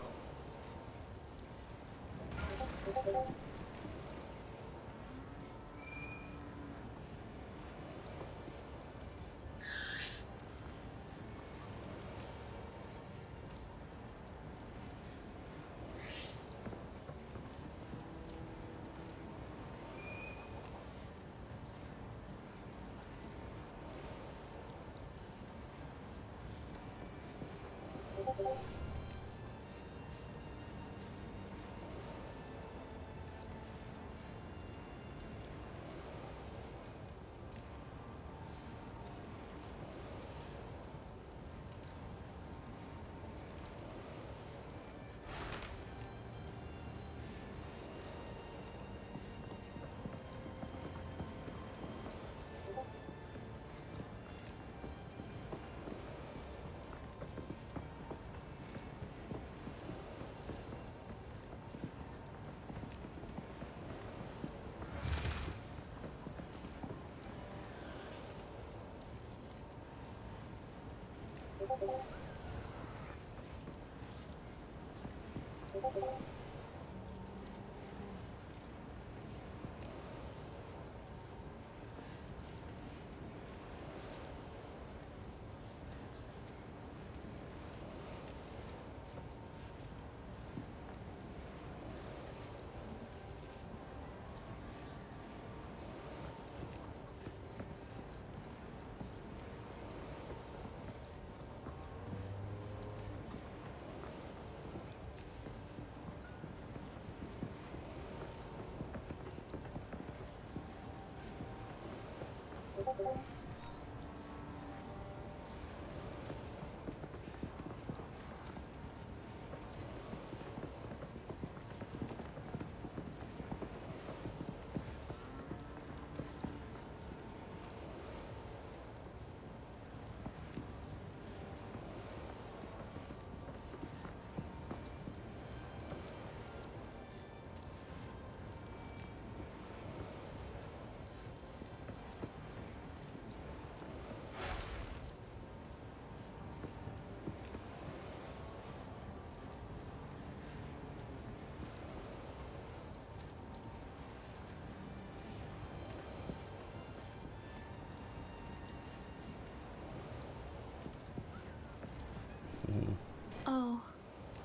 Oh,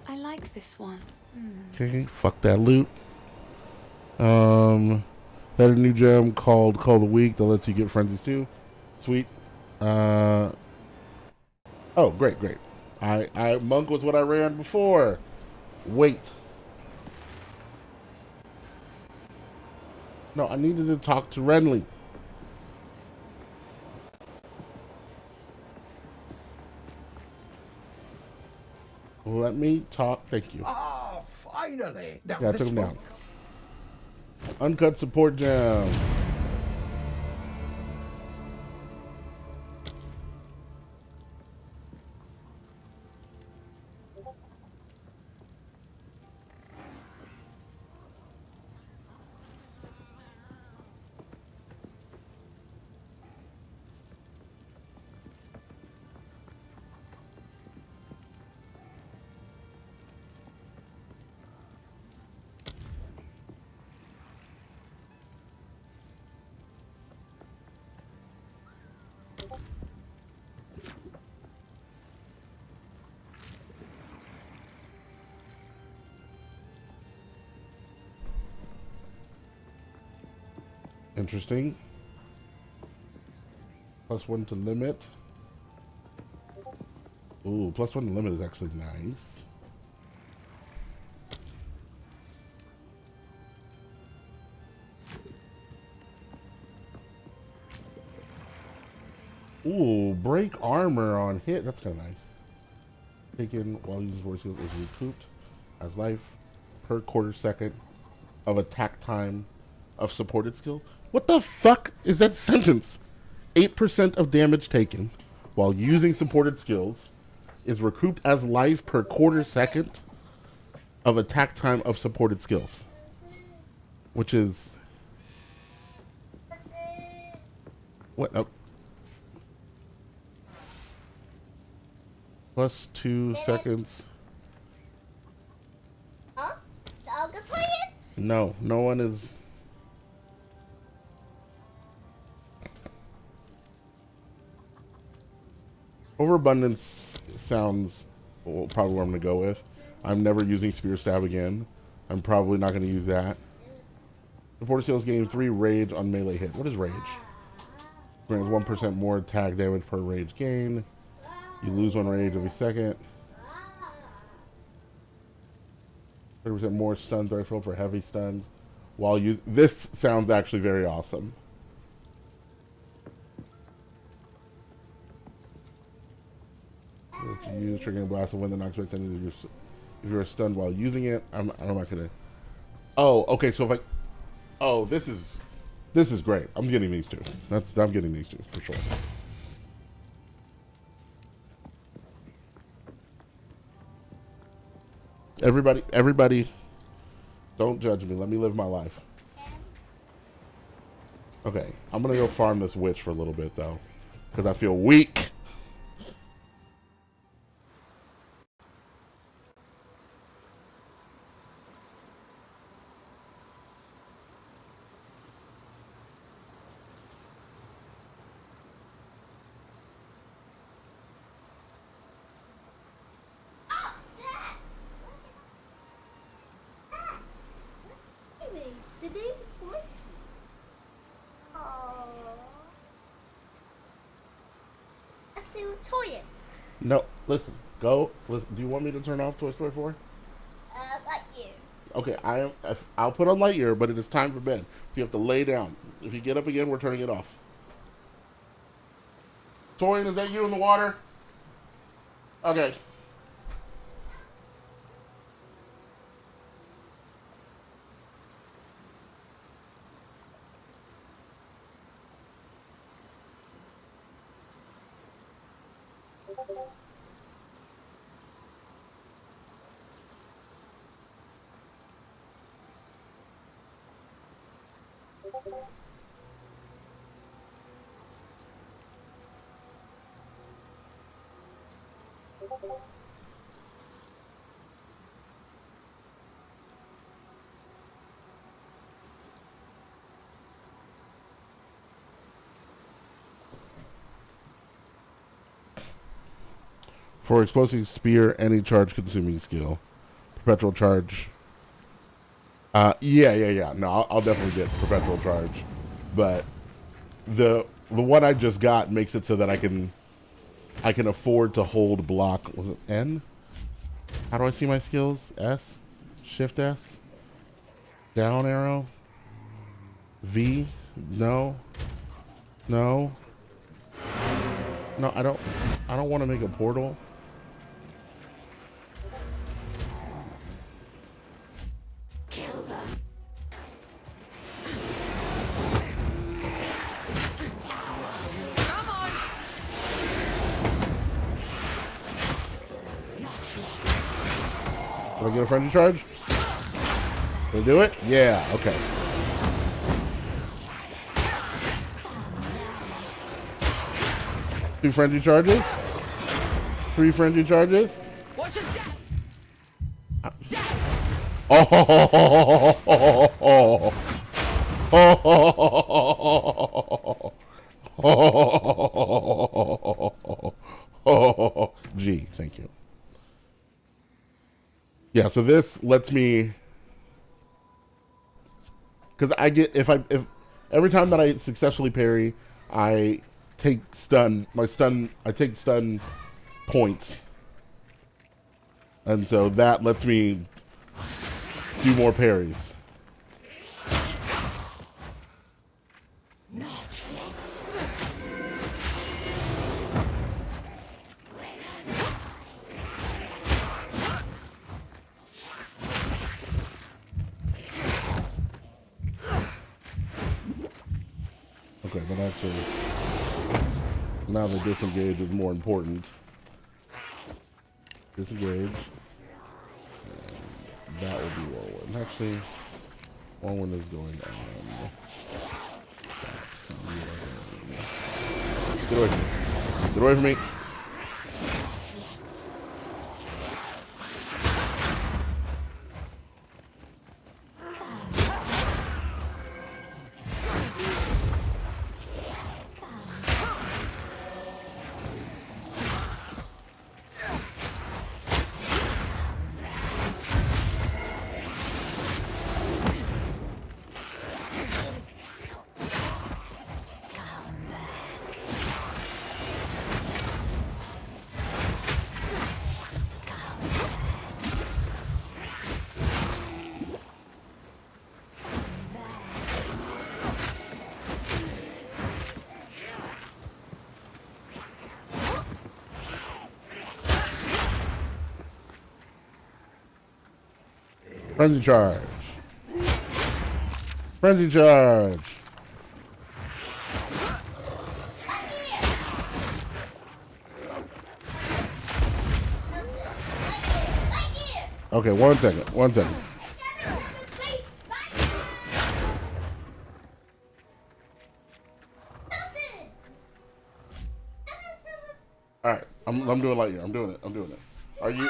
I like this one. Okay, fuck that loot. Had a new gem called Call of the Week that lets you get frenzies too. Sweet. Oh, great. I Monk was what I ran before. Wait. No, I needed to talk to Renly. Let me talk. Thank you. Ah, finally! Now Yeah, I this took him will down. Uncut support gem. Interesting. +1 to limit. Ooh, +1 to limit is actually nice. Ooh, break armor on hit. That's kind of nice. Taken while uses war shield is recouped as life per quarter second of attack time of supported skill. What the fuck is that sentence? 8% of damage taken while using supported skills is recouped as life per quarter second of attack time of supported skills. Which is... What? Oh. +2 seconds. Huh? I'll go toilet? No, no one is... Overabundance sounds probably what I'm going to go with. I'm never using Spear Stab again. I'm probably not going to use that. Supported skills gain 3 rage on melee hit. What is rage? Grants 1% more attack damage per rage gain. You lose 1 rage every second. 30% more stun threshold for heavy stun. While you... This sounds actually very awesome. If you use triggering blast of wind that knocks back then if you're stunned while using it, I'm not gonna. Oh, okay. So if I, oh, this is great. I'm getting these two. I'm getting these two for sure. Everybody, don't judge me. Let me live my life. Okay, I'm gonna go farm this witch for a little bit though, because I feel weak. Today's one. Oh. Let's see what toilet. No, listen. Go. Listen, do you want me to turn off Toy Story 4? Lightyear. Okay, I'll put on Lightyear, but it is time for bed. So you have to lay down. If you get up again, we're turning it off. Torian, is that you in the water? Okay. For explosive spear, any charge consuming skill. Perpetual charge. Yeah. No, I'll definitely get perpetual charge. But the one I just got makes it so that I can afford to hold block. Was it N? How do I see my skills? S? Shift S? Down arrow? V? No. No. No, I don't want to make a portal. Kill them. Come on. Did I get a frenzy charge? Did I do it? Yeah, okay. Two frenzy charges. 3 frenzy charges. Watch your step. Gee, thank you. Yeah, so this lets me, because I get if every time that I successfully parry, I take stun points, and so that lets me do more parries. Okay, but actually, now the disengage is more important. Disengage. And that will be whirlwind. Actually, whirlwind is going on. Get away from me. Get away from me. Frenzy charge. Frenzy charge. Okay, 1 second. 1 second. All right, I'm doing light here. I'm doing it. Are you?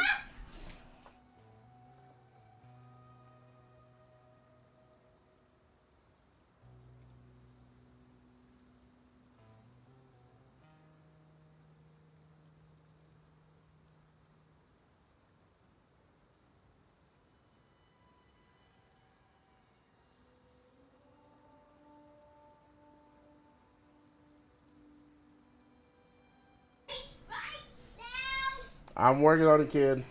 I'm working on it, kid.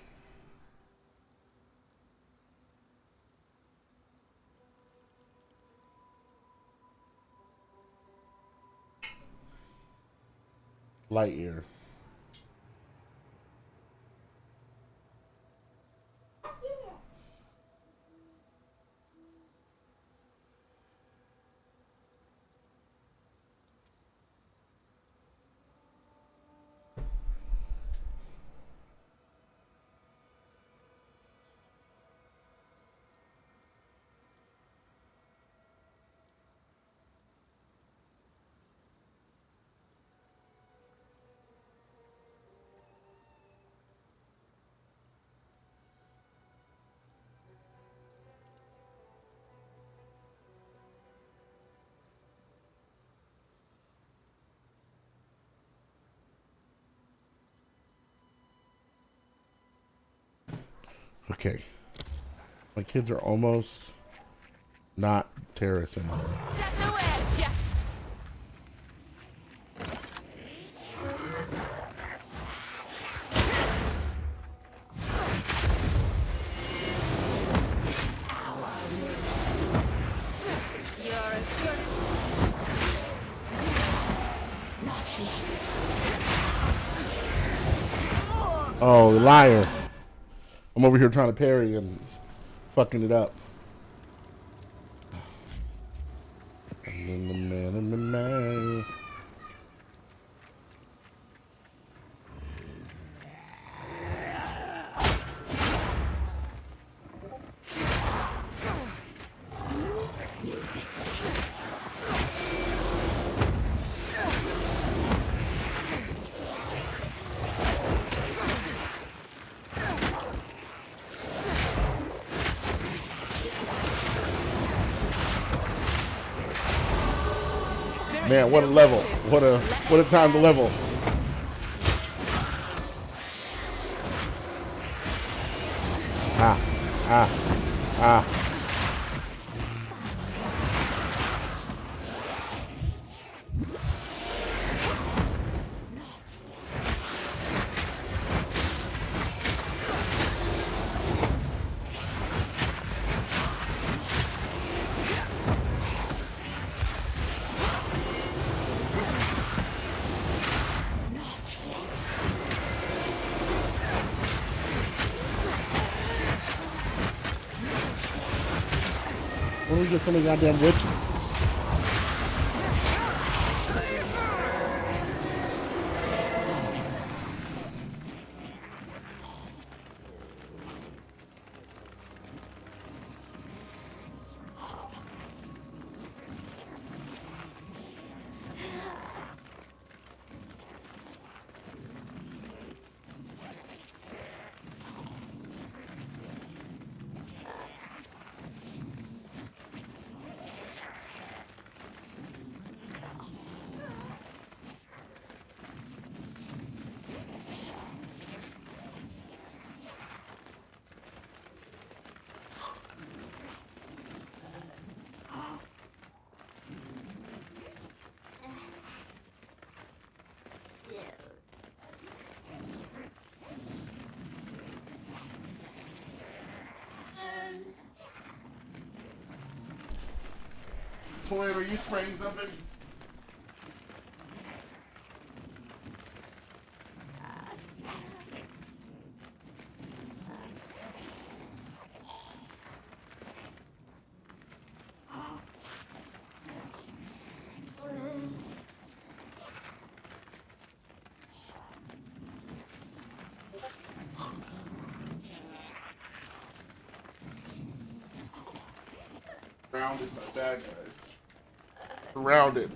Light year. Okay. My kids are almost not terrorists anymore. Oh, liar. I'm over here trying to parry and fucking it up. Man, what a level. What a time to level. Ah. When do we get so many goddamn witches? Twin, are you spraying something? Surrounded by bad guys. Surrounded.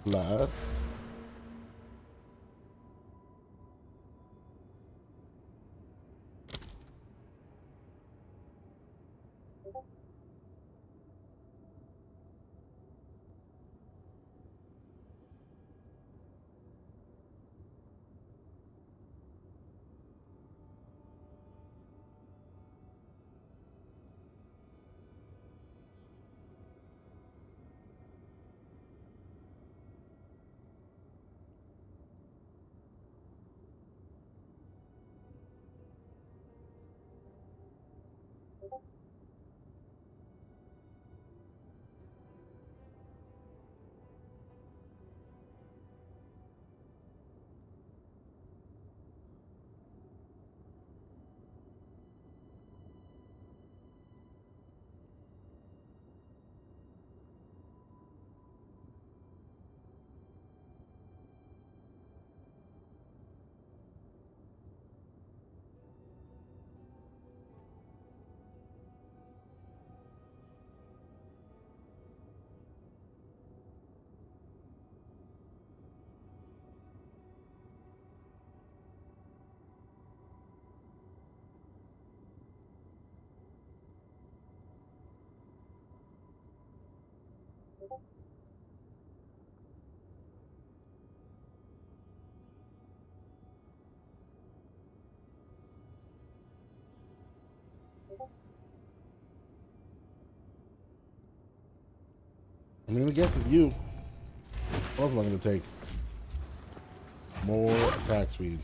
Plus. I'm gonna guess it's you. What else am I gonna take? More attack speed.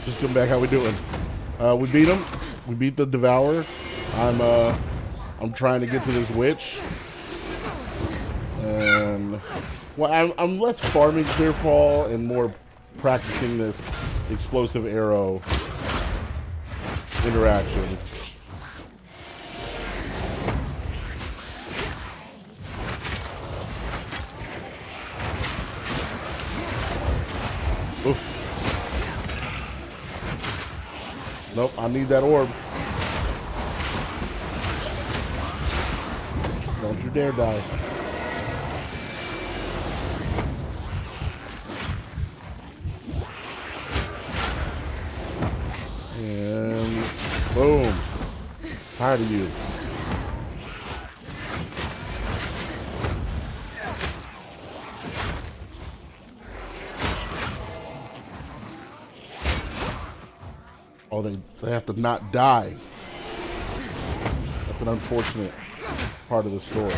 Just come back. How we doing? We beat him. We beat the Devourer. I'm trying to get to this witch, and well, I'm less farming Clearfall and more practicing this explosive arrow interaction. Oof. Nope, I need that orb. Don't you dare die. And boom. Tired of you. Oh, they have to not die. That's an unfortunate part of the story.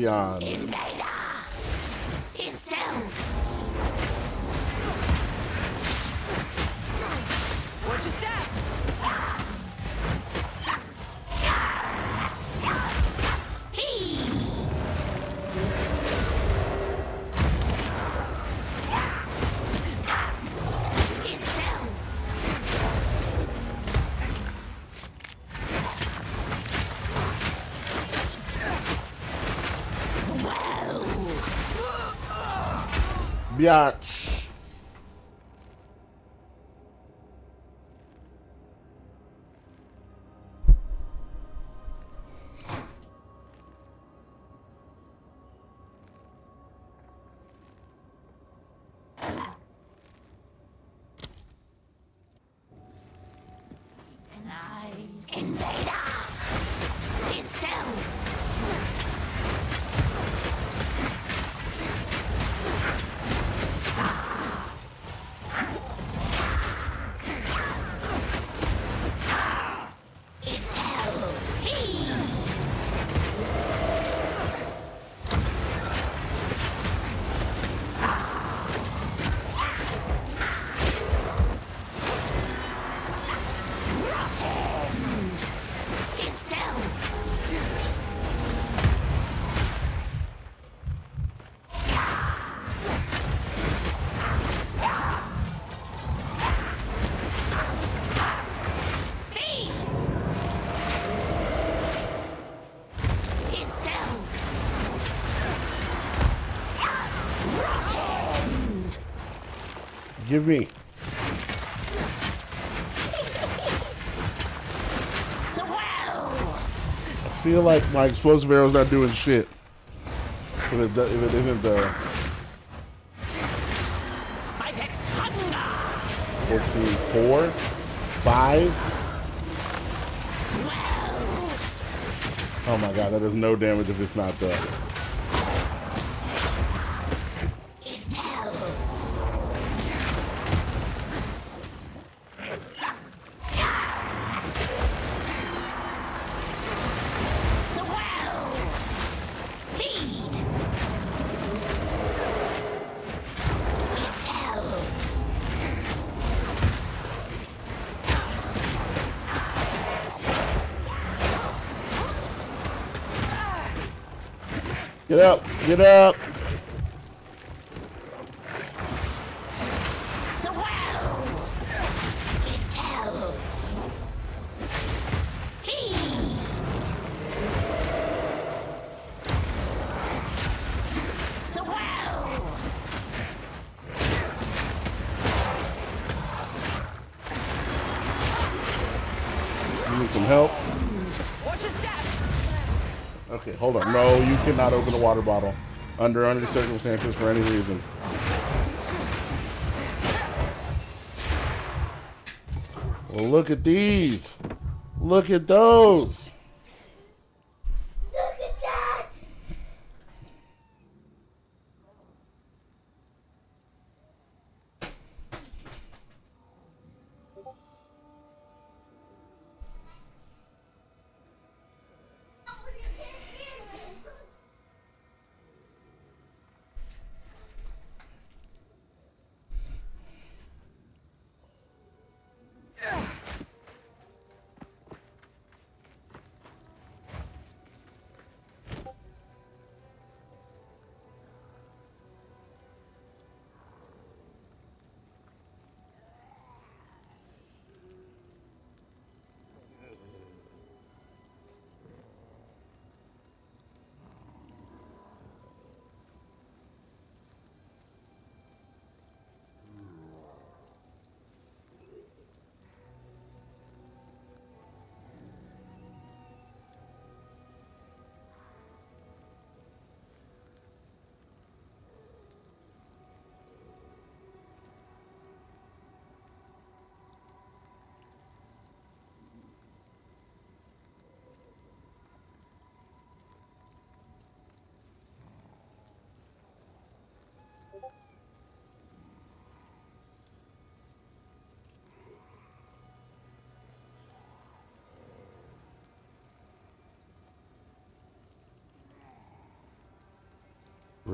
beyond. Be still. Watch your step! Biatch. Invader! Be still! Be still! Be still! Be still! Give me. Swell! I feel like my explosive arrow's not doing shit. If it isn't the Vitex hunger! 14, 4, 5. Swell! Oh my god, that does no damage if it's not the. Be still! Swell! Feed! Be still! Get up! Get up! Swell! Be still! Feed! Swell! You need some help? Watch your step! Okay, hold on. No, you cannot open a water bottle under circumstances for any reason. Well, look at these. Look at those. Look at that!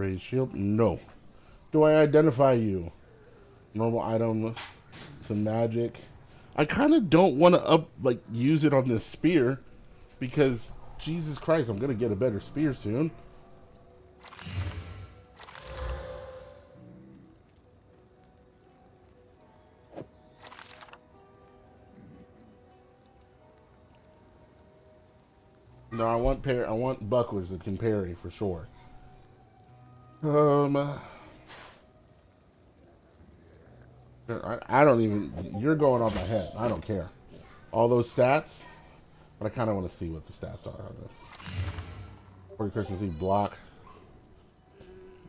Raise shield? No. Do I identify you? Normal item to magic. I kind of don't want to use it on this spear because Jesus Christ, I'm gonna get a better spear soon. No, I want bucklers that can parry for sure. I don't even. You're going on my head. I don't care. All those stats, but I kind of want to see what the stats are on this. 40 Christmas Eve block.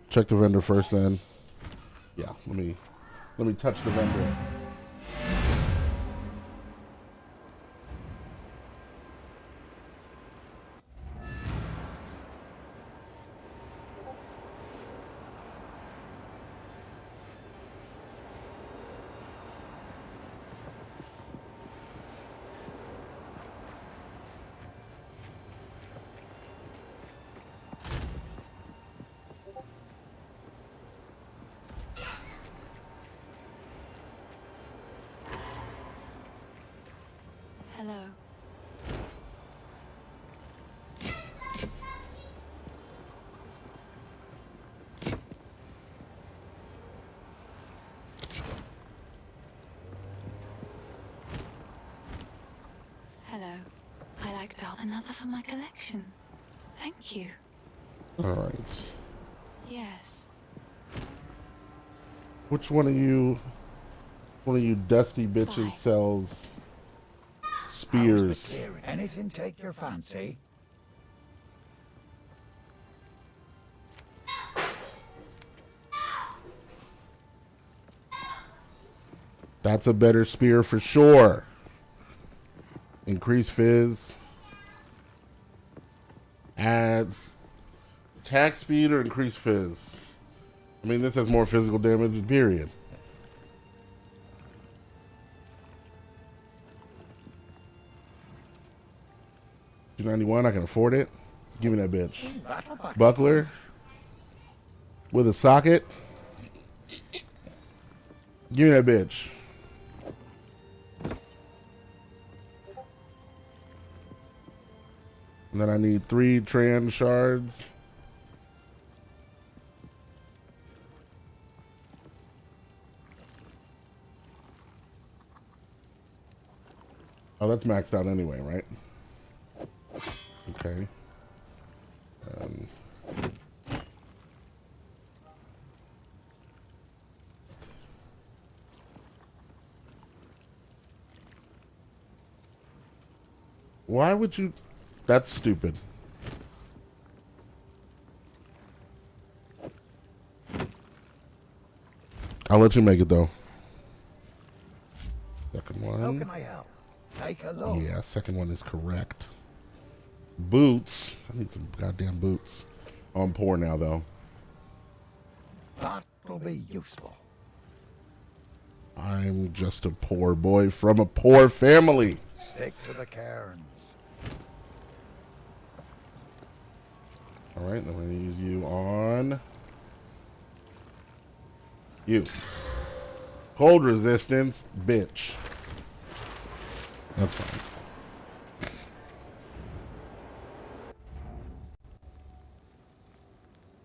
Check the vendor first, then. Yeah, let me touch the vendor. Hello. Hello. I like doll. Another for my collection. Thank you. All right. Yes. Which one of you dusty bitches Bye. sells How's the spears? clearing? Anything take your fancy? That's a better spear for sure. Increase fizz. Adds attack speed or increase fizz. I mean, this has more physical damage, period. $291, I can afford it. Give me that bitch. Buckler with a socket. Give me that bitch. And then I need 3 Tran shards. Oh, that's maxed out anyway, right? Okay. Why would you... That's stupid. I'll let you make it, though. Second one. How can I help? Take a look. Yeah, second one is correct. Boots. I need some goddamn boots. Oh, I'm poor now, though. That'll be useful. I'm just a poor boy from a poor family. Stick to the cairns. All right, I'm going to use you on you. Cold resistance, bitch. That's fine.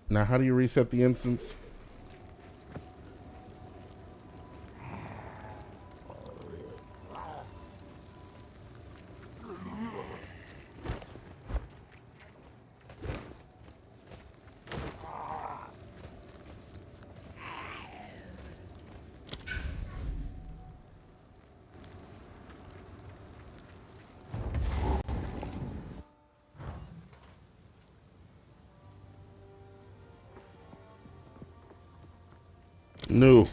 Now, how do you reset the instance? No.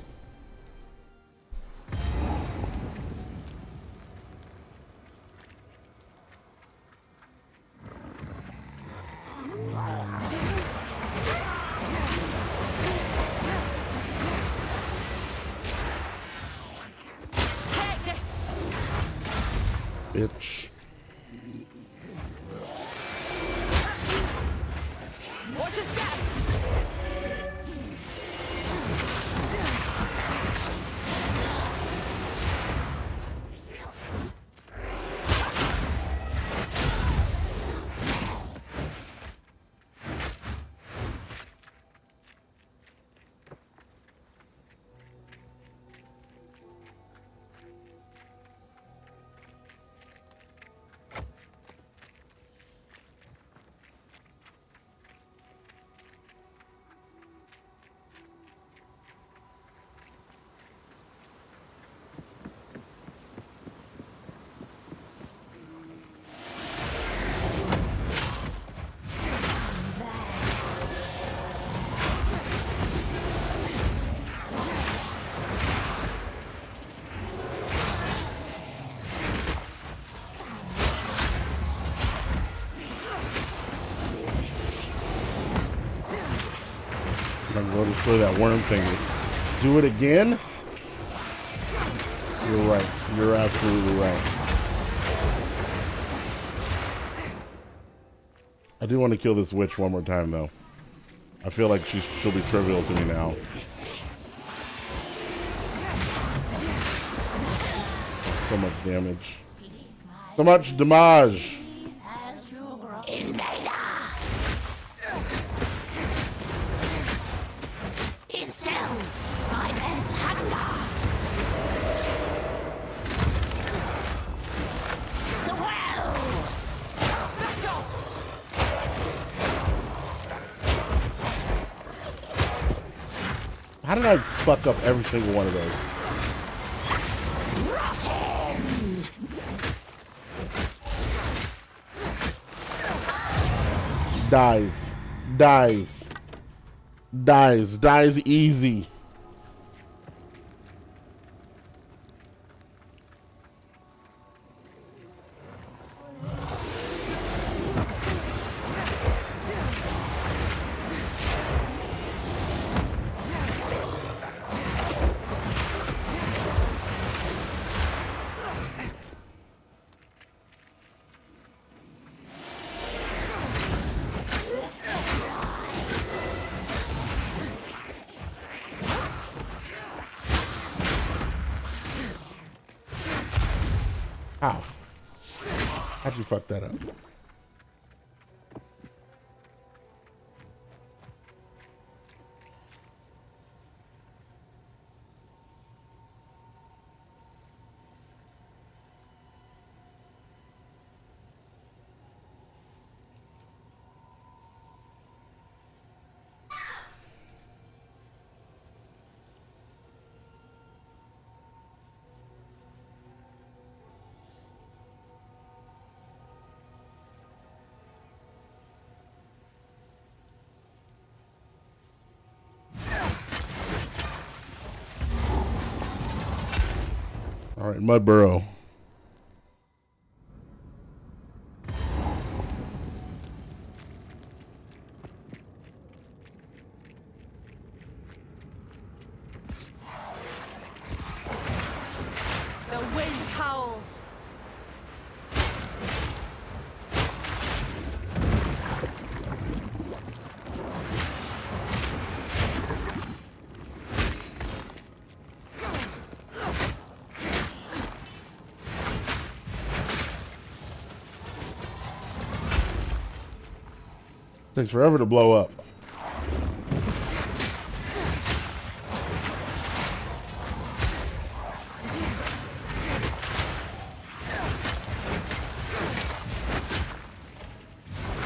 Take this. Bitch. Watch your step. We'll destroy that worm finger. Do it again? You're right. You're absolutely right. I do want to kill this witch one more time, though. I feel like she'll be trivial to me now. So much damage. So much damage. Invader! Is still my pet's hunger! Swell! How did I fuck up every single one of those? Dies. Dies. Dies. Dies easy. Ow. How'd you fuck that up? All right, Mud Burrow. The wind howls. Takes forever to blow up.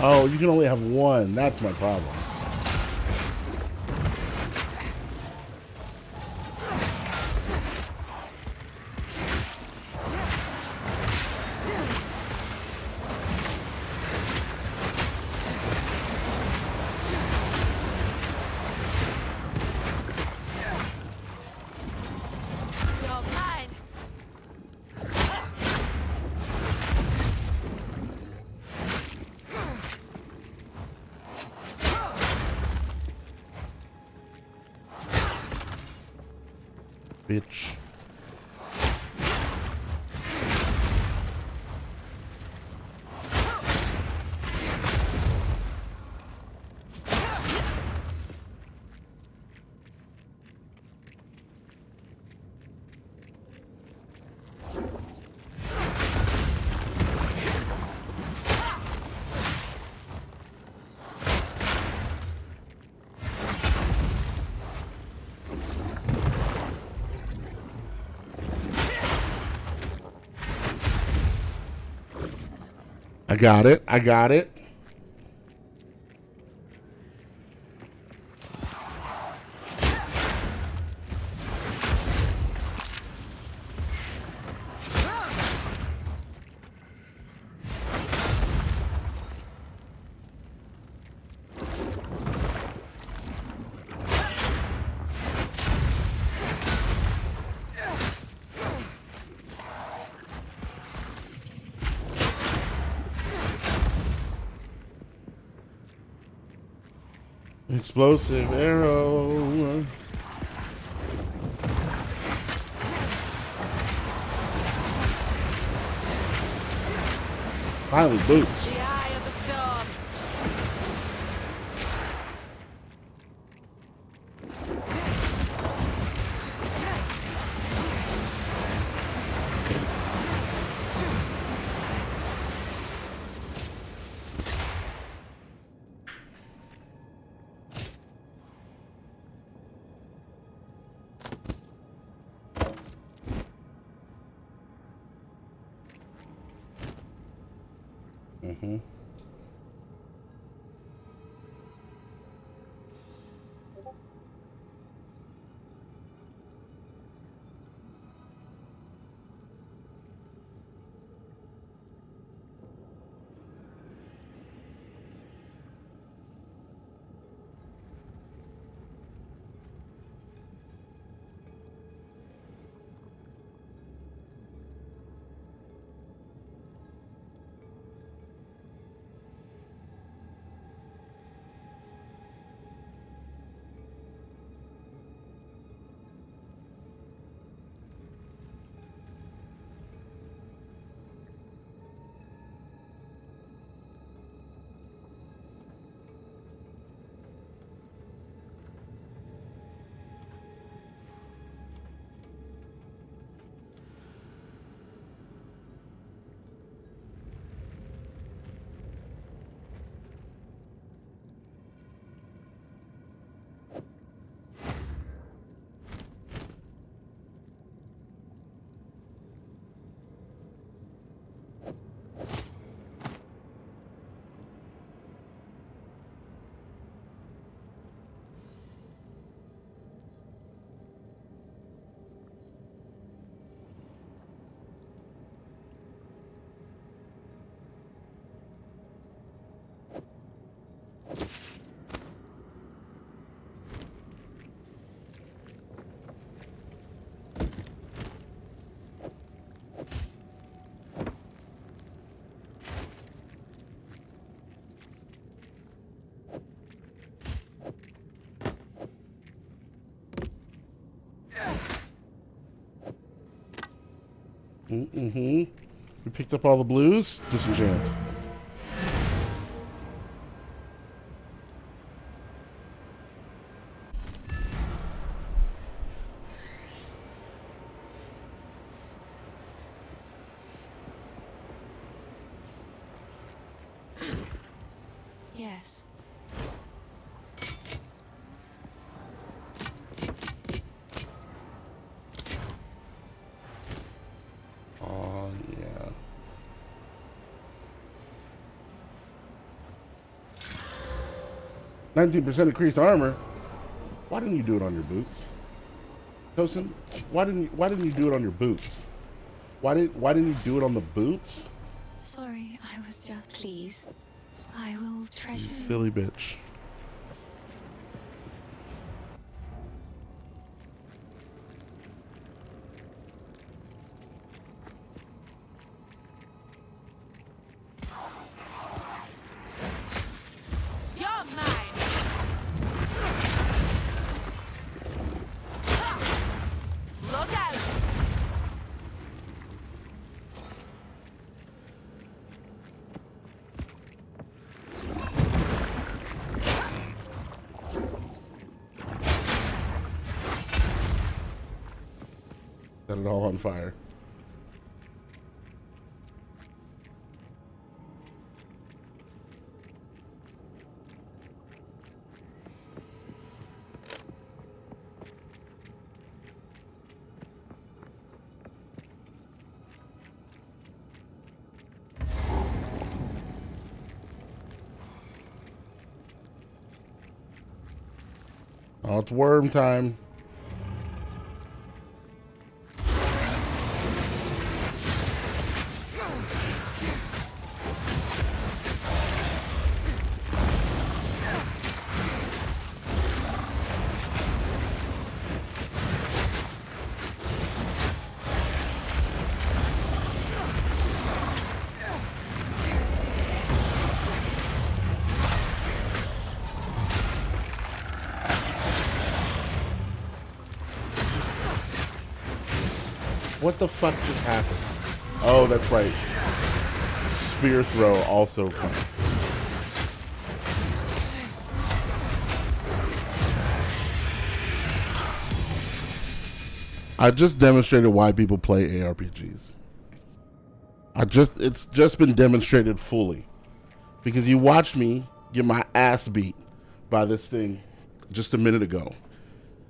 Oh, you can only have one. That's my problem. You're mine. Bitch. I got it. I got it. Explosive arrow. Finally, boots. The eye of the storm. Mm-hmm. Mm-hmm. We picked up all the blues. Disenchant. Yes. Oh, yeah. "19% increased armor." Why didn't you do it on your boots? Tosin, why didn't you do it on your boots? Why didn't you do it on the boots? Sorry, I was just. Please. I will You treasure. silly bitch. You're mine. Look out. Set it all on fire. Oh, it's worm time. What the fuck just happened? Oh, that's right. Spear throw also counts. I just demonstrated why people play ARPGs. It's just been demonstrated fully. Because you watched me get my ass beat by this thing just a minute ago.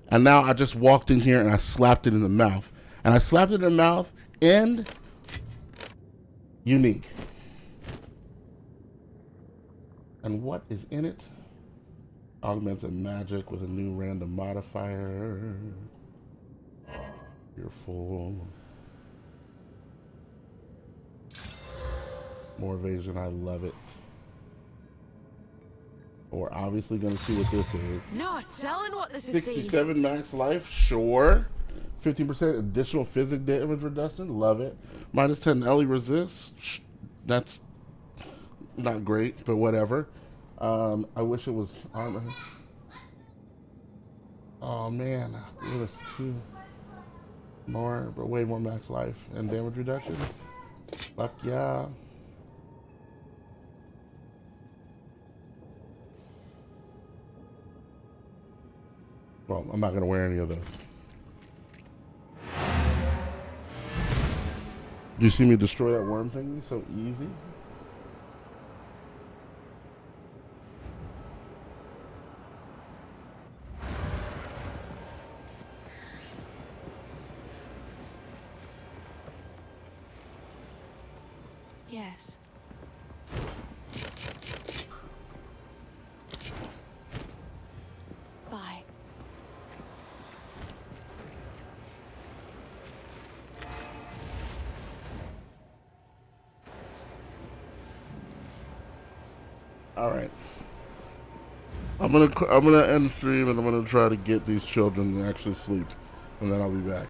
And now I just walked in here and I slapped it in the mouth. And I slapped it in the mouth and unique. And what is in it? Augmented magic with a new random modifier. You're full. More evasion, I love it. We're obviously going to see what this is. No telling what this is. 67 max life, sure. 15% additional physic damage reduction, love it. Minus 10 LE resist, that's not great, but whatever. I wish it was armor. Oh man, it was 2 more, but way more max life and damage reduction. Fuck yeah. Well, I'm not going to wear any of those. Do you see me destroy that worm thingy so easy? Yes. Bye. All right. I'm gonna end the stream and I'm gonna try to get these children to actually sleep, and then I'll be back.